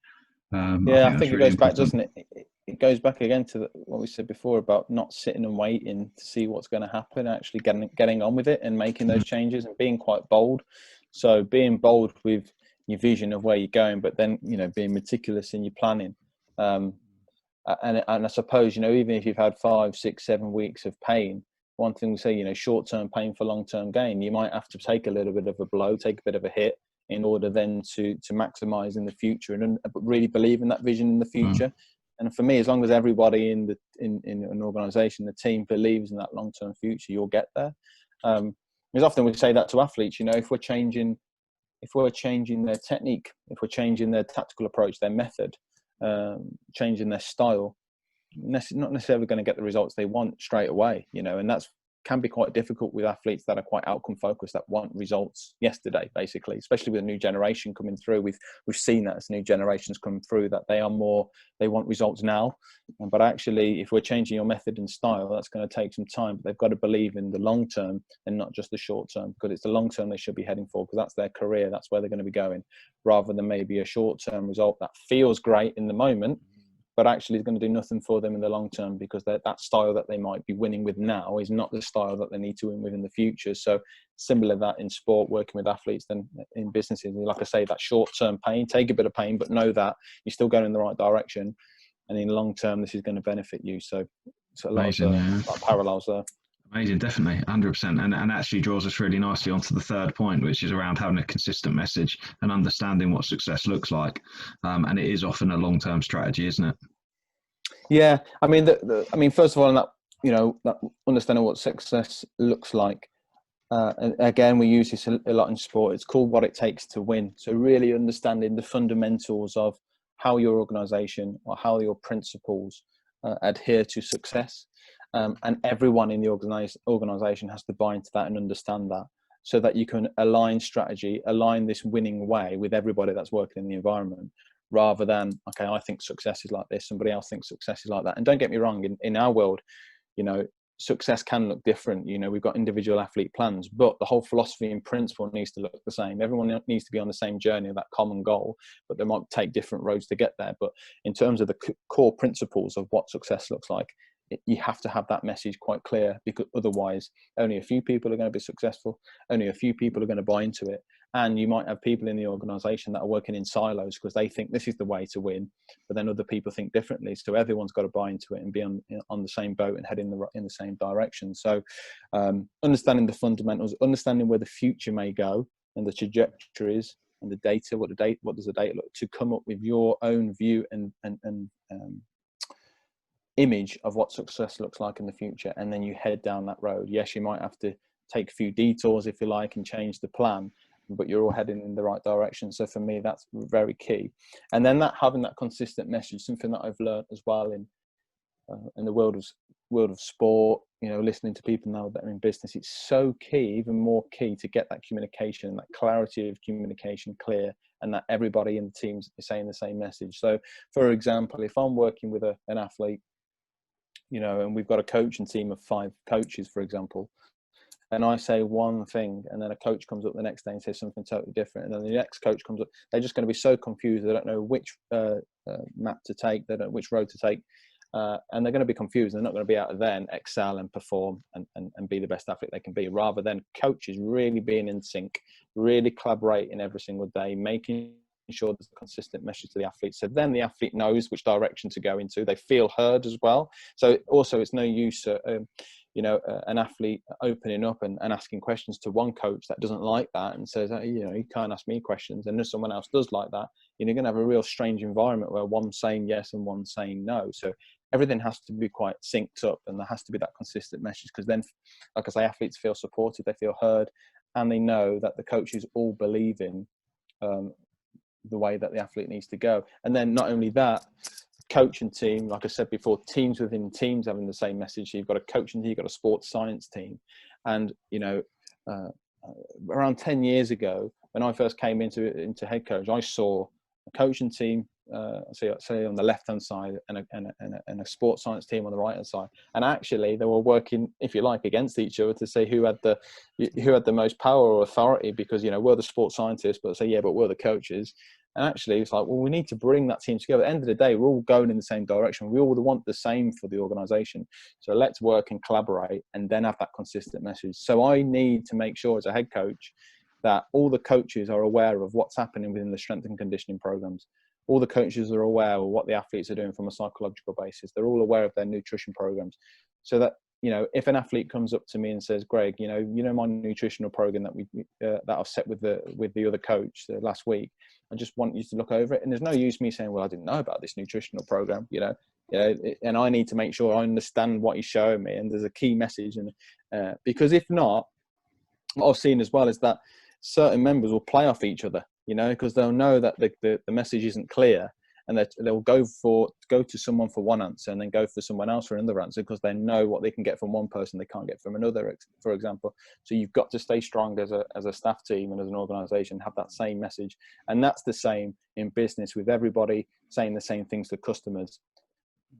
I think it goes back, doesn't it? It goes back again to what we said before about not sitting and waiting to see what's going to happen, actually getting on with it and making those changes and being quite bold. So being bold with your vision of where you're going, but then, being meticulous in your planning. And I suppose, even if you've had 5, 6, 7 weeks of pain, one thing we say, short-term pain for long-term gain, you might have to take a little bit of a blow, take a bit of a hit in order then to maximize in the future and really believe in that vision in the future. And for me, as long as everybody in an organisation, the team believes in that long-term future, you'll get there. Because often we say that to athletes, if we're changing their technique, if we're changing their tactical approach, their method, changing their style, not necessarily going to get the results they want straight away, and that's can be quite difficult with athletes that are quite outcome focused, that want results yesterday, basically, especially with a new generation coming through. We've seen that as new generations come through, that they want results now. But actually, if we're changing your method and style, that's going to take some time. But they've got to believe in the long term and not just the short term, because it's the long term they should be heading for, because that's their career, that's where they're going to be going, rather than maybe a short term result that feels great in the moment, but actually is going to do nothing for them in the long term, because that style that they might be winning with now is not the style that they need to win with in the future. So similar that in sport, working with athletes, then in businesses, like I say, that short-term pain, take a bit of pain, but know that you're still going in the right direction. And in the long term, this is going to benefit you. So a lot of parallels there. Amazing, definitely, 100%. And actually draws us really nicely onto the third point, which is around having a consistent message and understanding what success looks like. And it is often a long-term strategy, isn't it? Yeah, I mean, first of all, that understanding what success looks like. And again, we use this a lot in sport. It's called what it takes to win. So really understanding the fundamentals of how your organisation or how your principles adhere to success. And everyone in the organisation has to buy into that and understand that, so that you can align strategy, align this winning way with everybody that's working in the environment, rather than, okay, I think success is like this, somebody else thinks success is like that. And don't get me wrong, in our world, success can look different. We've got individual athlete plans, but the whole philosophy and principle needs to look the same. Everyone needs to be on the same journey, that common goal, but they might take different roads to get there. But in terms of the core principles of what success looks like, you have to have that message quite clear, because otherwise only a few people are going to be successful, only a few people are going to buy into it. And you might have people in the organisation that are working in silos because they think this is the way to win, but then other people think differently. So everyone's got to buy into it and be on the same boat and head in the same direction. So understanding the fundamentals, understanding where the future may go and the trajectories and the data, what does the data look, to come up with your own view and image of what success looks like in the future, and then you head down that road. Yes, you might have to take a few detours, if you like, and change the plan, but you're all heading in the right direction. So for me, that's very key. And then having that consistent message, something that I've learned as well in the world of sport, listening to people now that are in business, it's so key, even more key, to get that communication, that clarity of communication clear, and that everybody in the teams is saying the same message. So, for example, if I'm working with an athlete, and we've got a coaching team of 5 coaches, for example, and I say one thing, and then a coach comes up the next day and says something totally different, and then the next coach comes up, they're just going to be so confused. They don't know which map to take, they don't know which road to take, and they're going to be confused. They're not going to be able to then excel and perform and be the best athlete they can be, rather than coaches really being in sync, really collaborating every single day, making sure there's a consistent message to the athlete. So then the athlete knows which direction to go into. They feel heard as well. So also, it's no use an athlete opening up and asking questions to one coach that doesn't like that and says, you can't ask me questions, and if someone else does like that, you're going to have a real strange environment where one's saying yes and one's saying no. So everything has to be quite synced up, and there has to be that consistent message, because then, like I say, athletes feel supported, they feel heard, and they know that the coaches all believe in the way that the athlete needs to go. And then not only that, coaching team, like I said before, teams within teams having the same message. You've got a coaching team, you've got a sports science team. And around 10 years ago, when I first came into head coach, I saw a coaching team, say on the left hand side, and a sports science team on the right hand side. And actually they were working, if you like, against each other to say who had the most power or authority, because we're the sports scientists, but but we're the coaches. And actually it's like, well, we need to bring that team together. At the end of the day, we're all going in the same direction. We all want the same for the organization. So let's work and collaborate, and then have that consistent message. So I need to make sure as a head coach that all the coaches are aware of what's happening within the strength and conditioning programs. All the coaches are aware of what the athletes are doing from a psychological basis. They're all aware of their nutrition programs, so that if an athlete comes up to me and says, Greg, my nutritional program that I've set with the other coach last week, I just want you to look over it. And there's no use me saying, well, I didn't know about this nutritional program, and I need to make sure I understand what he's showing me, and there's a key message. And because if not, what I've seen as well is that certain members will play off each other, because they'll know that the message isn't clear, and they'll go to someone for one answer and then go for someone else for another answer, because they know what they can get from one person they can't get from another, for example. So you've got to stay strong as a staff team and as an organization, have that same message. And that's the same in business, with everybody saying the same things to customers,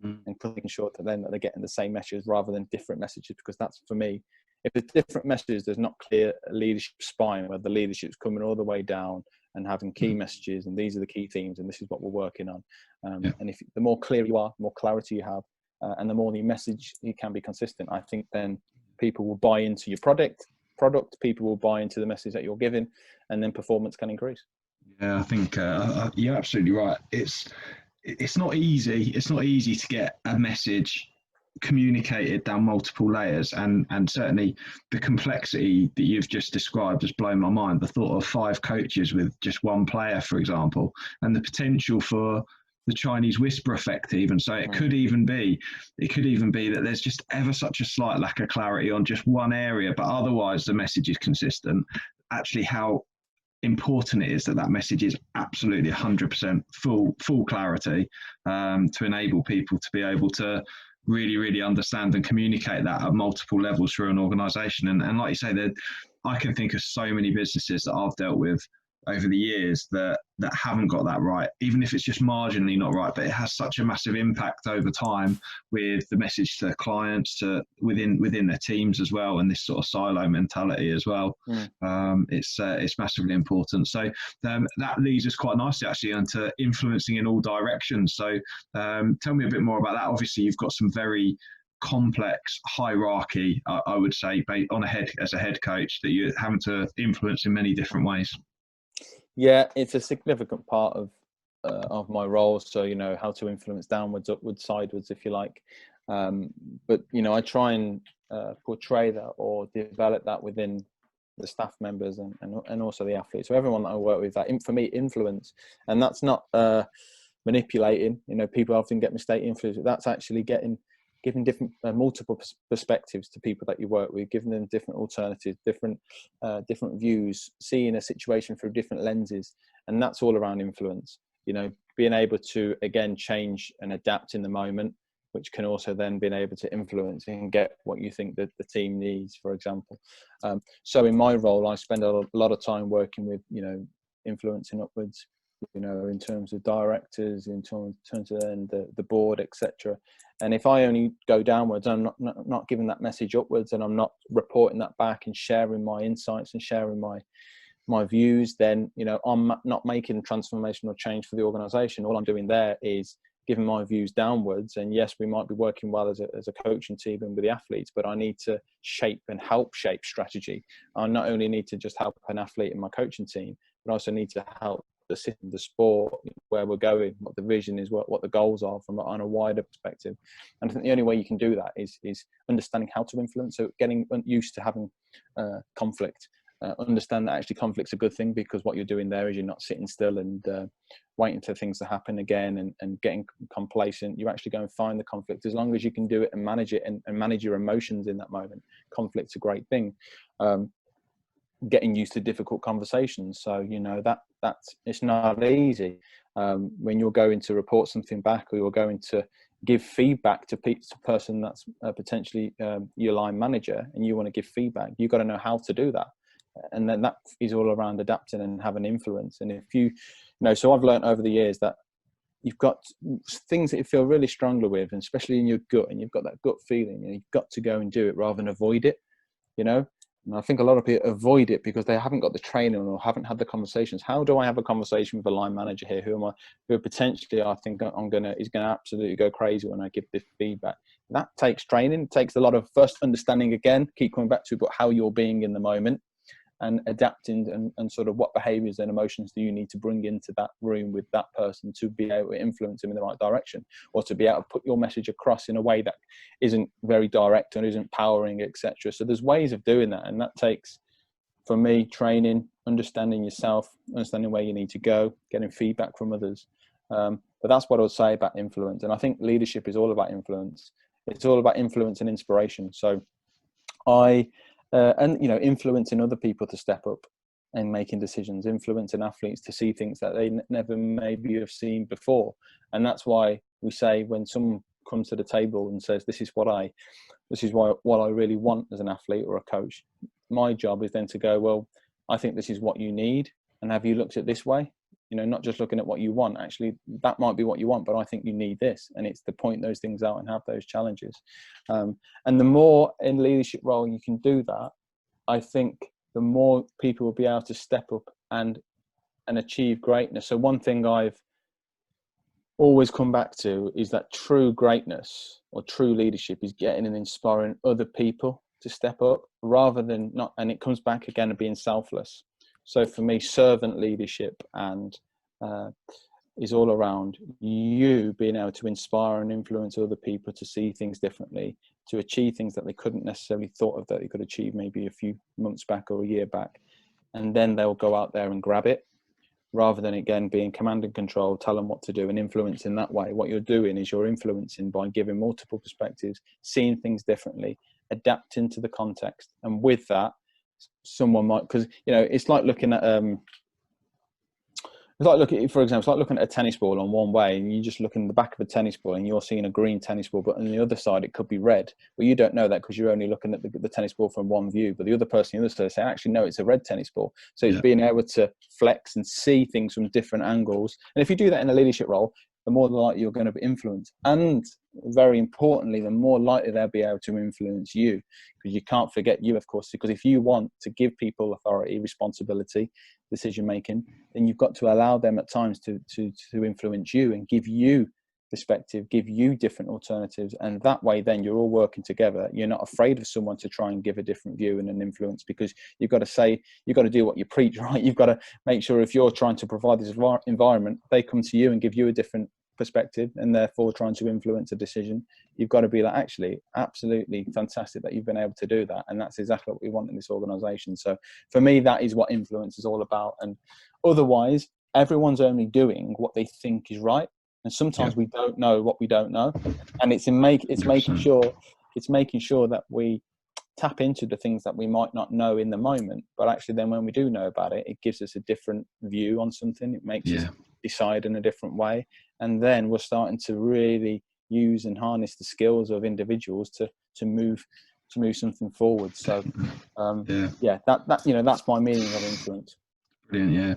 and making sure that they're getting the same messages rather than different messages. Because that's, for me, if there's different messages, there's not clear leadership spine where the leadership's coming all the way down and having key messages, and these are the key themes, and this is what we're working on. And if the more clear you are, the more clarity you have, and the more the message you can be consistent, I think then people will buy into your product, people will buy into the message that you're giving, and then performance can increase. Yeah, I think you're absolutely right. It's not easy. It's not easy to get a message communicated down multiple layers, and certainly the complexity that you've just described has blown my mind. The thought of 5 coaches with just one player, for example, and the potential for the Chinese whisper effect even. So it could even be that there's just ever such a slight lack of clarity on just one area, but otherwise the message is consistent. Actually, how important it is that message is absolutely 100% full clarity, to enable people to be able to really understand and communicate that at multiple levels through an organization. And like you say, I can think of so many businesses that I've dealt with over the years that haven't got that right, even if it's just marginally not right, but it has such a massive impact over time with the message to clients, to within their teams as well, and this sort of silo mentality as well. It's massively important. So that leads us quite nicely actually into influencing in all directions. So tell me a bit more about that. Obviously you've got some very complex hierarchy, I would say, as a head coach, that you're having to influence in many different ways. Yeah, it's a significant part of my role. So, how to influence downwards, upwards, sideways, if you like. But, I try and portray that or develop that within the staff members and also the athletes. So everyone that I work with, that for me, influence. And that's not manipulating. People often get mistaken influence. That's actually giving different multiple perspectives to people that you work with, giving them different alternatives, different views, seeing a situation through different lenses. And that's all around influence, being able to, again, change and adapt in the moment, which can also then be able to influence and get what you think that the team needs, for example. So in my role, I spend a lot of time working with, influencing upwards, in terms of directors, in terms of then the board, etc. And if I only go downwards, I'm not giving that message upwards, and I'm not reporting that back and sharing my insights and sharing my views, then I'm not making transformational change for the organisation. All I'm doing there is giving my views downwards. And yes, we might be working well as a coaching team and with the athletes, but I need to shape and help shape strategy. I not only need to just help an athlete in my coaching team, but I also need to help the system, the sport, where we're going, what the vision is, what the goals are on a wider perspective. And I think the only way you can do that is understanding how to influence. So getting used to having conflict. Understand that actually conflict's a good thing, because what you're doing there is you're not sitting still and waiting for things to happen again and getting complacent. You actually go and find the conflict. As long as you can do it and manage it and manage your emotions in that moment, conflict's a great thing. Getting used to difficult conversations. So, that's it's not easy. When you're going to report something back, or you're going to give feedback to a person that's potentially your line manager, and you want to give feedback, you've got to know how to do that. And then that is all around adapting and having influence. And if so I've learned over the years that you've got things that you feel really strongly with, and especially in your gut, and you've got that gut feeling, you've got to go and do it rather than avoid it, And I think a lot of people avoid it because they haven't got the training or haven't had the conversations. How do I have a conversation with a line manager here? Who potentially I think is gonna absolutely go crazy when I give this feedback? That takes training. It takes a lot of first understanding, again, keep coming back to, but how you're being in the moment, and adapting and sort of what behaviors and emotions do you need to bring into that room with that person to be able to influence them in the right direction, or to be able to put your message across in a way that isn't very direct and isn't powering, etc. So there's ways of doing that, and that takes, for me, training, understanding yourself, understanding where you need to go, getting feedback from others. But that's what I would say about influence. And I think leadership is all about influence. It's all about influence and inspiration. So influencing other people to step up and making decisions, influencing athletes to see things that they never maybe have seen before. And that's why we say, when someone comes to the table and says, this is what I really want as an athlete or a coach, my job is then to go, well, I think this is what you need, and have you looked at this way? Not just looking at what you want. Actually, that might be what you want, but I think you need this. And it's to point those things out and have those challenges. And the more in leadership role you can do that, I think the more people will be able to step up and achieve greatness. So one thing I've always come back to is that true greatness or true leadership is getting and inspiring other people to step up, rather than not. And it comes back again to being selfless. So for me, servant leadership is all around you being able to inspire and influence other people to see things differently, to achieve things that they couldn't necessarily thought of that they could achieve maybe a few months back or a year back. And then they'll go out there and grab it, rather than, again, being command and control, tell them what to do, and influence in that way. What you're doing is you're influencing by giving multiple perspectives, seeing things differently, adapting to the context. And with that, someone might, because it's like looking at for example, it's like looking at a tennis ball on one way, and you just look in the back of a tennis ball and you're seeing a green tennis ball, but on the other side it could be red. Well, you don't know that because you're only looking at the tennis ball from one view, but the other person on the other side say, actually, no, it's a red tennis ball. So it's being able to flex and see things from different angles. And if you do that in a leadership role, the more likely you're going to be influenced. And very importantly, the more likely they'll be able to influence you, because you can't forget you, of course, because if you want to give people authority, responsibility, decision making, then you've got to allow them at times to influence you and give you perspective, give you different alternatives. And that way, then you're all working together. You're not afraid of someone to try and give a different view and an influence, because you've got to do what you preach, right? You've got to make sure if you're trying to provide this environment, they come to you and give you a different perspective, and therefore trying to influence a decision. You've got to be like, actually, absolutely fantastic that you've been able to do that. And that's exactly what we want in this organization. So for me, that is what influence is all about. And otherwise, everyone's only doing what they think is right. And sometimes we don't know what we don't know. And it's making sure that we tap into the things that we might not know in the moment, but actually then when we do know about it, it gives us a different view on something. It makes us decide in a different way. And then we're starting to really use and harness the skills of individuals to move something forward. So that's my meaning of influence. Brilliant. Yeah,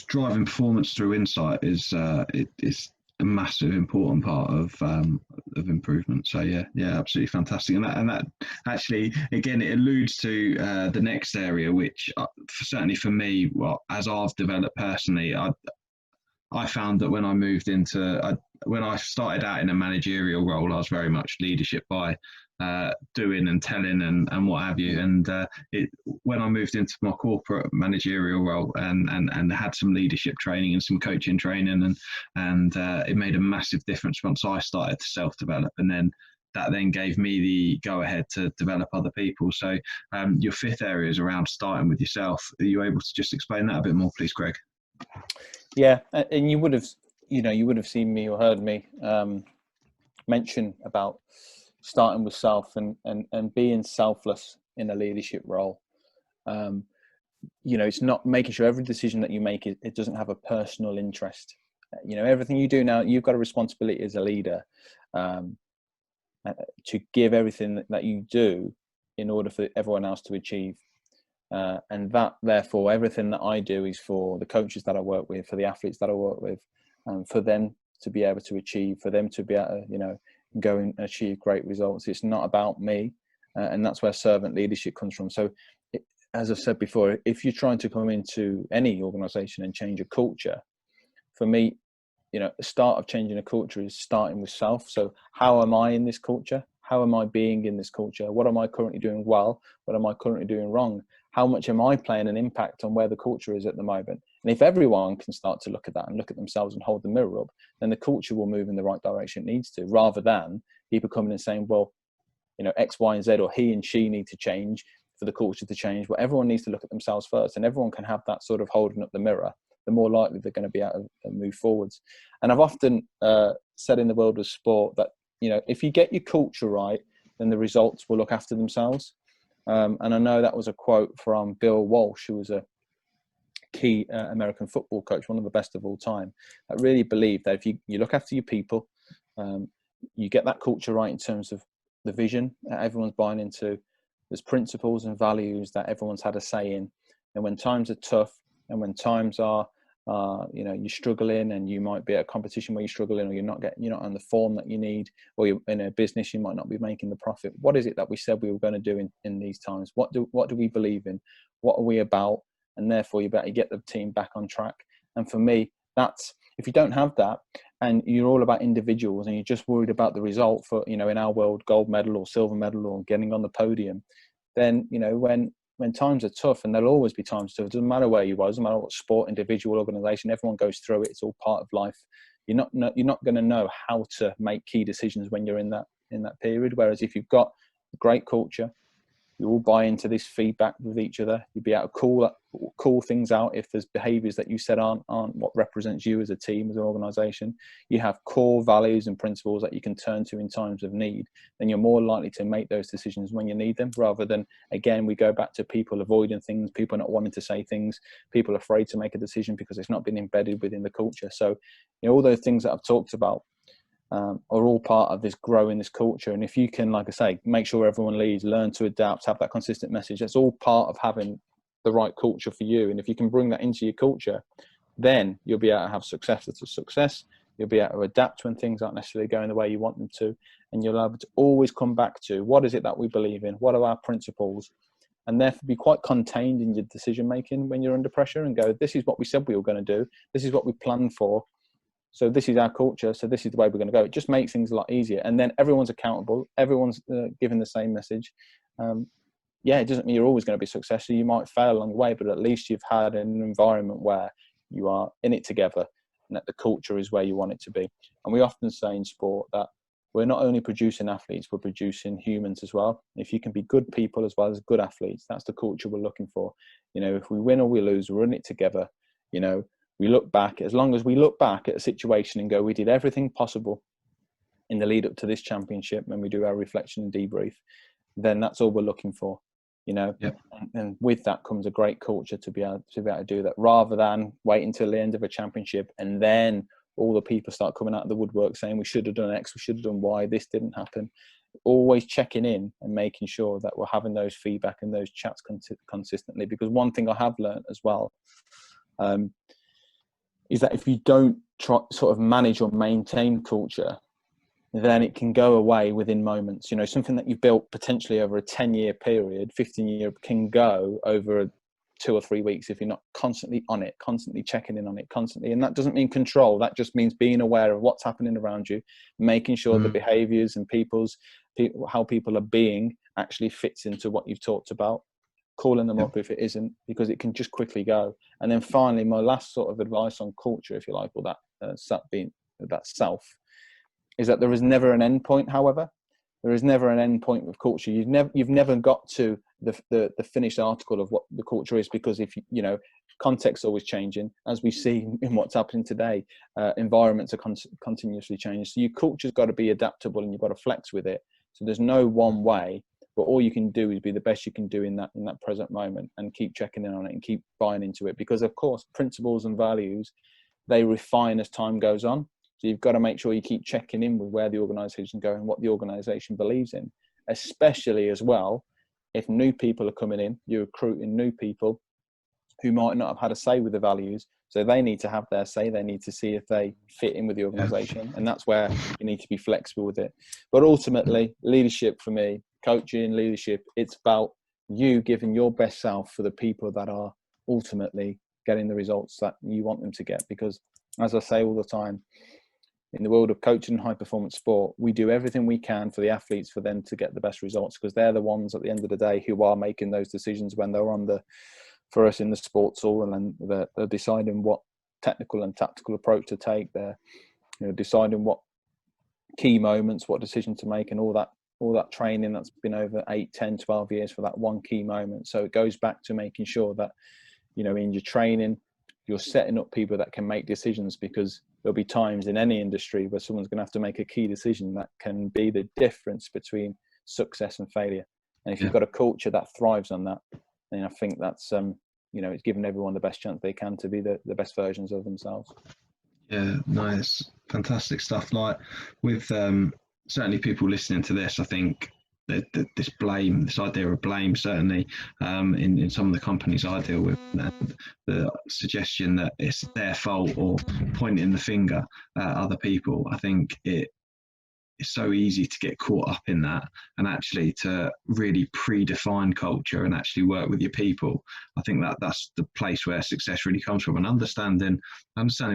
driving performance through insight is it's a massive important part of improvement. So yeah, absolutely fantastic. And that actually, again, it alludes to the next area, which certainly for me, well, as I've developed personally, I found that when I moved into when I started out in a managerial role, I was very much leadership by doing and telling and what have you. And when I moved into my corporate managerial role and had some leadership training and some coaching training, and it made a massive difference once I started to self-develop, and then that then gave me the go ahead to develop other people. So your fifth area is around starting with yourself. Are you able to just explain that a bit more, please, Greg? Yeah, and you would have seen me or heard me mention about starting with self and being selfless in a leadership role. It's not making sure every decision that you make, it doesn't have a personal interest. Everything you do now, you've got a responsibility as a leader to give everything that you do in order for everyone else to achieve. And that, therefore, everything that I do is for the coaches that I work with, for the athletes that I work with, for them to be able to achieve, for them to be able to, go and achieve great results. It's not about me, and that's where servant leadership comes from. So, as I've said before, if you're trying to come into any organisation and change a culture, for me, the start of changing a culture is starting with self. So, how am I in this culture? How am I being in this culture? What am I currently doing well? What am I currently doing wrong? How much am I playing an impact on where the culture is at the moment? And if everyone can start to look at that and look at themselves and hold the mirror up, then the culture will move in the right direction it needs to, rather than people coming and saying, well, X, Y, and Z, or he and she need to change for the culture to change. Well, everyone needs to look at themselves first, and everyone can have that sort of holding up the mirror. The more likely they're going to be able to move forwards. And I've often said in the world of sport that, if you get your culture right, then the results will look after themselves. And I know that was a quote from Bill Walsh, who was a key American football coach, one of the best of all time, that really believed that if you look after your people, you get that culture right in terms of the vision that everyone's buying into, there's principles and values that everyone's had a say in. And when times are tough, and when times are, you're struggling, and you might be at a competition where you're struggling, or you're not on the form that you need, or you're in a business, you might not be making the profit. What is it that we said we were going to do in these times? What do we believe in? What are we about? And therefore, you better get the team back on track. And for me, that's, if you don't have that, and you're all about individuals, and you're just worried about the result for, in our world, gold medal or silver medal or getting on the podium, then, when times are tough, and there'll always be times tough, it doesn't matter where you are, it doesn't matter what sport, individual, organisation, everyone goes through it. It's all part of life. You're not going to know how to make key decisions when you're in that period. Whereas if you've got a great culture, you all buy into this feedback with each other. You'll be able to call things out if there's behaviours that you said aren't what represents you as a team, as an organisation. You have core values and principles that you can turn to in times of need. Then you're more likely to make those decisions when you need them, rather than, again, we go back to people avoiding things, people not wanting to say things, people afraid to make a decision because it's not been embedded within the culture. So, all those things that I've talked about are all part of this growing this culture. And if you can, like I say, make sure everyone leads, learn to adapt, have that consistent message, that's all part of having the right culture for you. And if you can bring that into your culture, then you'll be able to have success after success. You'll be able to adapt when things aren't necessarily going the way you want them to. And you'll be able to always come back to, what is it that we believe in? What are our principles? And therefore be quite contained in your decision making when you're under pressure, and go, this is what we said we were going to do. This is what we planned for. So this is our culture. So this is the way we're going to go. It just makes things a lot easier. And then everyone's accountable. Everyone's giving the same message. It doesn't mean you're always going to be successful. You might fail along the way, but at least you've had an environment where you are in it together, and that the culture is where you want it to be. And we often say in sport that we're not only producing athletes, we're producing humans as well. If you can be good people as well as good athletes, that's the culture we're looking for. If we win or we lose, we're in it together. We look back, as long as we look back at a situation and go, we did everything possible in the lead up to this championship, when we do our reflection and debrief, then that's all we're looking for, Yep. And with that comes a great culture to be able to do that, rather than wait until the end of a championship and then all the people start coming out of the woodwork saying we should have done X, we should have done Y, this didn't happen. Always checking in and making sure that we're having those feedback and those chats consistently. Because one thing I have learned as well is that if you don't sort of manage or maintain culture, then it can go away within moments. You know, something that you've built potentially over a 10-year period, 15-year, can go over 2 or 3 weeks if you're not constantly on it, constantly checking in on it, constantly. And that doesn't mean control. That just means being aware of what's happening around you, making sure the behaviours and how people are being actually fits into what you've talked about, calling them up if it isn't, because it can just quickly go. And then finally, my last sort of advice on culture, if you like, or that self, is that there is never an end point. However, there is never an end point with culture. You've never got to the finished article of what the culture is, because if you know, context's always changing, as we see in what's happening today. Environments are continuously changing, so your culture's got to be adaptable and you've got to flex with it. So there's no one way, but all you can do is be the best you can do in that present moment, and keep checking in on it and keep buying into it, because of course principles and values, they refine as time goes on. So you've got to make sure you keep checking in with where the organisation is going, what the organisation believes in, especially as well if new people are coming in. You're recruiting new people who might not have had a say with the values, so they need to have their say. They need to see if they fit in with the organisation, and that's where you need to be flexible with it. But ultimately, leadership for me, coaching, leadership, it's about you giving your best self for the people that are ultimately getting the results that you want them to get. Because as I say all the time, in the world of coaching and high performance sport, we do everything we can for the athletes, for them to get the best results, because they're the ones at the end of the day who are making those decisions when they're for us in the sports hall, and then they're deciding what technical and tactical approach to take. They're, you know, deciding what key moments, what decision to make, and all that training that's been over 8, 10, 12 years for that one key moment. So it goes back to making sure that, you know, in your training, you're setting up people that can make decisions, because there'll be times in any industry where someone's going to have to make a key decision that can be the difference between success and failure. And if you've got a culture that thrives on that, then I think that's, you know, it's giving everyone the best chance they can to be the best versions of themselves. Yeah, nice. Fantastic stuff. Like with certainly people listening to this, I think that this idea of blame, certainly in some of the companies I deal with, the suggestion that it's their fault or pointing the finger at other people, I think it's so easy to get caught up in that, and actually to really predefine culture and actually work with your people. I think that's the place where success really comes from, and understanding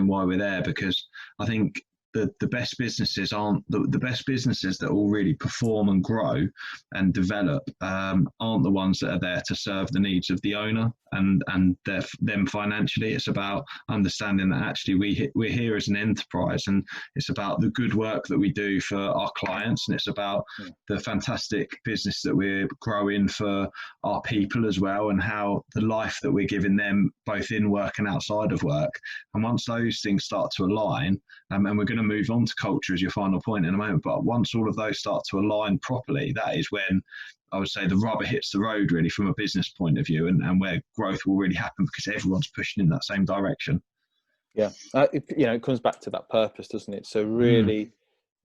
why we're there, because I think the best businesses aren't the best businesses that all really perform and grow and develop aren't the ones that are there to serve the needs of the owner and them financially. It's about understanding that actually we're here as an enterprise, and it's about the good work that we do for our clients, and it's about the fantastic business that we're growing for our people as well, and how the life that we're giving them both in work and outside of work. And once those things start to align, and we're going to move on to culture as your final point in a moment, but once all of those start to align properly, that is when I would say the rubber hits the road, really, from a business point of view, and where growth will really happen, because everyone's pushing in that same direction. Yeah, it comes back to that purpose, doesn't it? So really,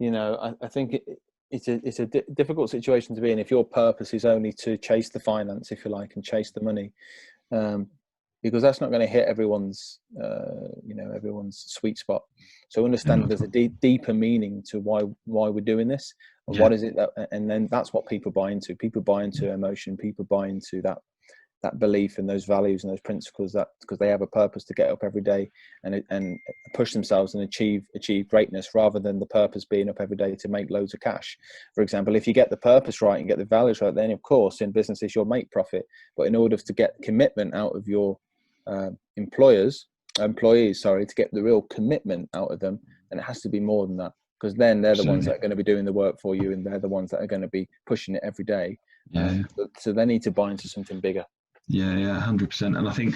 I think it's a difficult situation to be in if your purpose is only to chase the finance, if you like, and chase the money, because that's not going to hit everyone's sweet spot. So understand there's a deeper meaning to why we're doing this. And what is it and then that's what people buy into. People buy into emotion. People buy into that belief in those values and those principles, that because they have a purpose to get up every day and push themselves and achieve greatness, rather than the purpose being up every day to make loads of cash. For example, if you get the purpose right and get the values right, then of course in businesses you'll make profit. But in order to get commitment out of your employees, to get the real commitment out of them, then it has to be more than that, because then they're the ones that are going to be doing the work for you, and they're the ones that are going to be pushing it every day. So they need to buy into something bigger. Yeah, 100%. And I think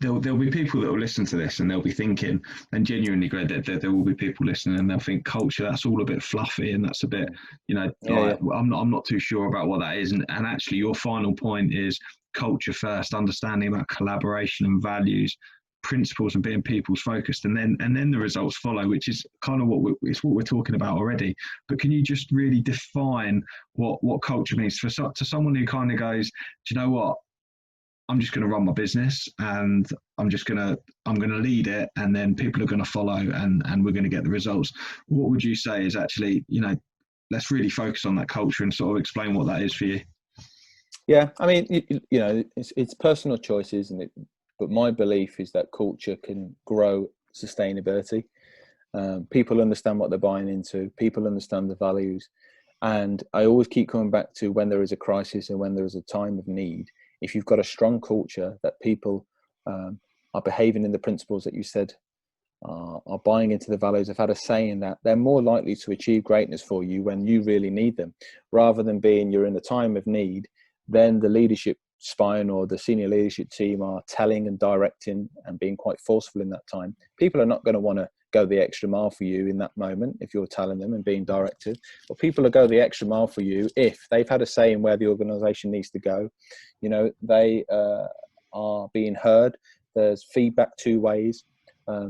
there'll be people that will listen to this and they'll be thinking, and genuinely, Greg, there will be people listening and they'll think culture, that's all a bit fluffy, and that's a bit, I'm not too sure about what that is. And actually your final point is culture first, understanding about collaboration and values, principles and being people's focused, and then the results follow, which is kind of what we're talking about already. But can you just really define what culture means to someone who kind of goes, do you know what? I'm just going to run my business, and I'm going to lead it, and then people are going to follow, and we're going to get the results. What would you say is actually, let's really focus on that culture and sort of explain what that is for you? Yeah, I mean, it's personal choice, isn't it? But my belief is that culture can grow sustainability. People understand what they're buying into. People understand the values. And I always keep coming back to when there is a crisis and when there is a time of need. If you've got a strong culture that people are behaving in the principles that you said, are buying into the values, have had a say in that, they're more likely to achieve greatness for you when you really need them, rather than being you're in a time of need, then the leadership spine or the senior leadership team are telling and directing and being quite forceful in that time. People are not going to want to go the extra mile for you in that moment if you're telling them and being directed, but people will go the extra mile for you if they've had a say in where the organization needs to go. They are being heard. There's feedback two ways.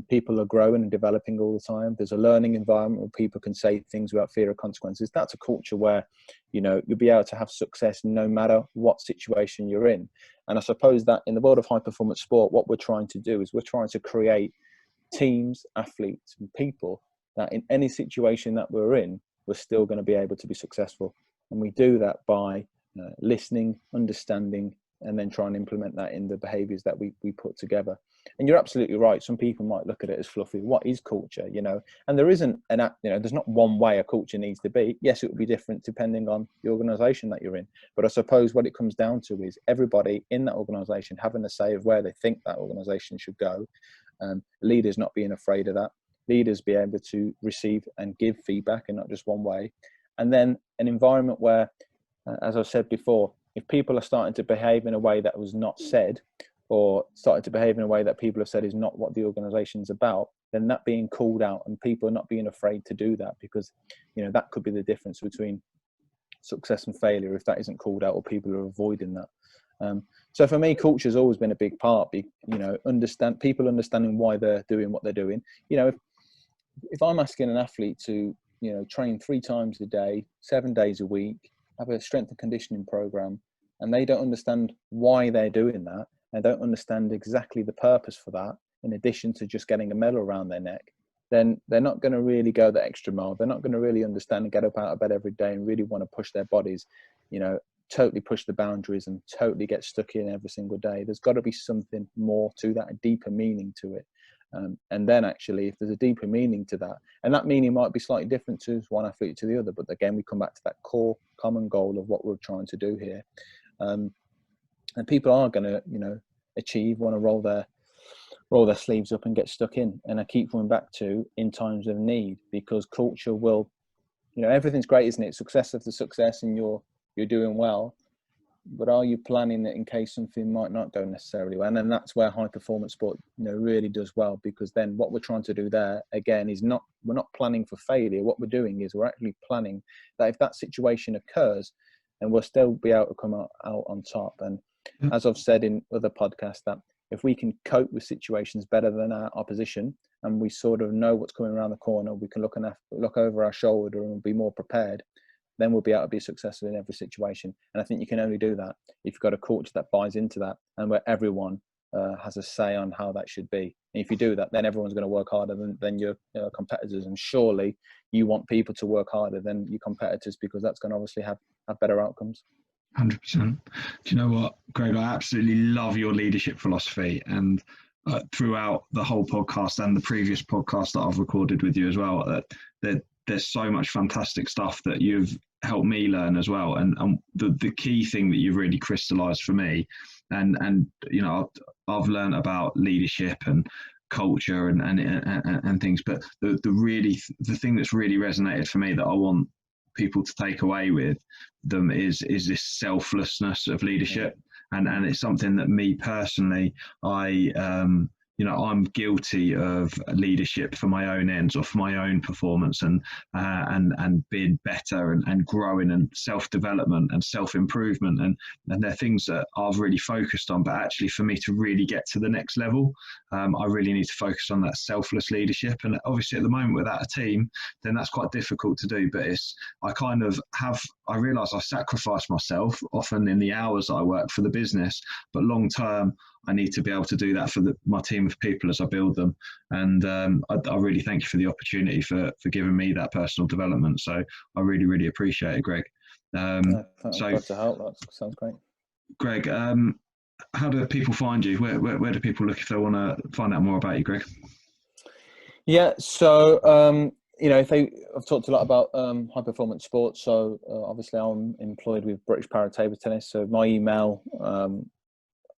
People are growing and developing all the time. There's a learning environment where people can say things without fear of consequences. That's a culture where, you'll be able to have success no matter what situation you're in. And I suppose that in the world of high performance sport, what we're trying to do is we're trying to create teams, athletes, and people that in any situation that we're in, we're still going to be able to be successful. And we do that by listening, understanding, and then try and implement that in the behaviors that we put together. And you're absolutely right. Some people might look at it as fluffy. What is culture, And there isn't there's not one way a culture needs to be. Yes, it will be different depending on the organization that you're in. But I suppose what it comes down to is everybody in that organization having a say of where they think that organization should go. Leaders not being afraid of that. Leaders be able to receive and give feedback and not just one way. And then an environment where, as I said before, if people are starting to behave in a way that was not said, or starting to behave in a way that people have said is not what the organization's about, then that being called out and people not being afraid to do that, because that could be the difference between success and failure if that isn't called out or people are avoiding that. So for me, culture has always been a big part. People understanding why they're doing what they're doing. If I'm asking an athlete to train 3 times a day, 7 days a week, have a strength and conditioning program, and they don't understand why they're doing that, and don't understand exactly the purpose for that, in addition to just getting a medal around their neck, then they're not going to really go the extra mile. They're not going to really understand and get up out of bed every day and really want to push their bodies, totally push the boundaries and totally get stuck in every single day. There's got to be something more to that, a deeper meaning to it. And then actually, if there's a deeper meaning to that, and that meaning might be slightly different to one athlete to the other, but again, we come back to that core common goal of what we're trying to do here. And people are going to, want to roll their sleeves up and get stuck in. And I keep coming back to in times of need, because culture will, everything's great, isn't it? Success after success, and you're doing well. But are you planning it in case something might not go necessarily well? And then that's where high performance sport, really does well, because then what we're trying to do there again is we're not planning for failure. What we're doing is we're actually planning that if that situation occurs, and we'll still be able to come out on top. And as I've said in other podcasts, that if we can cope with situations better than our opposition, and we sort of know what's coming around the corner, we can look over our shoulder and be more prepared, then we'll be able to be successful in every situation. And I think you can only do that if you've got a culture that buys into that, and where everyone has a say on how that should be. And if you do that, then everyone's going to work harder than your competitors. And surely you want people to work harder than your competitors, because that's going to obviously have better outcomes. 100%. Do you know what, Greg? I absolutely love your leadership philosophy, and throughout the whole podcast and the previous podcast that I've recorded with you as well, that there's so much fantastic stuff that you've helped me learn as well. And the key thing that you've really crystallized for me, and I've learned about leadership and culture and things, but the thing that's really resonated for me that I want people to take away with them is this selflessness of leadership. And it's something that me personally, I I'm guilty of leadership for my own ends or for my own performance, and being better and growing and self-development and self-improvement, and they're things that I've really focused on. But actually, for me to really get to the next level, I really need to focus on that selfless leadership. And obviously, at the moment, without a team, then that's quite difficult to do. But I realise I sacrifice myself often in the hours that I work for the business, but long term, I need to be able to do that for my team of people as I build them. And I really thank you for the opportunity for giving me that personal development. So I really, really appreciate it, Greg. Glad to help. That sounds great. Greg, how do people find you? Where do people look if they want to find out more about you, Greg? Yeah, so I've talked a lot about high performance sports. So obviously, I'm employed with British Para Table Tennis. So my email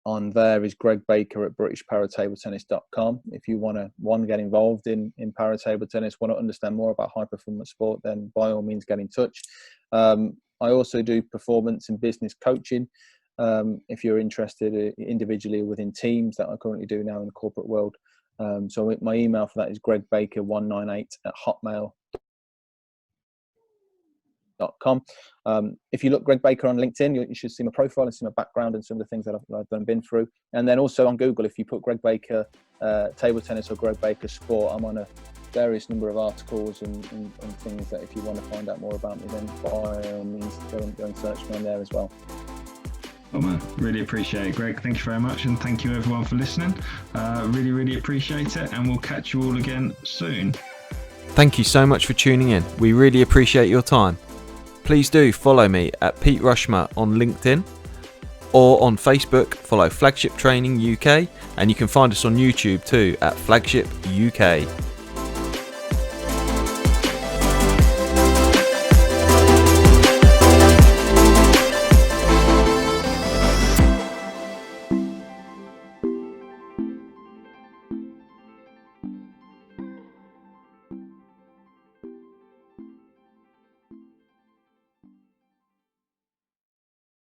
on there is gregbaker@britishparatabletennis.com. If you want to get involved in para table tennis, want to understand more about high performance sport, then by all means get in touch. I also do performance and business coaching. If you're interested individually or within teams, that I currently do now in the corporate world. So my email for that is gregbaker198@hotmail.com. If you look Greg Baker on LinkedIn, you should see my profile and see my background and some of the things that I've done and been through. And then also on Google, if you put Greg Baker table tennis or Greg Baker sport, I'm on a various number of articles and things that if you want to find out more about me, then by all means go and search me on there as well. Oh man, really appreciate it, Greg. Thank you very much, and thank you everyone for listening. Really, really appreciate it, and we'll catch you all again soon. Thank you so much for tuning in. We really appreciate your time. Please do follow me at Pete Rushmer on LinkedIn, or on Facebook, follow Flagship Training UK, and you can find us on YouTube too at Flagship UK.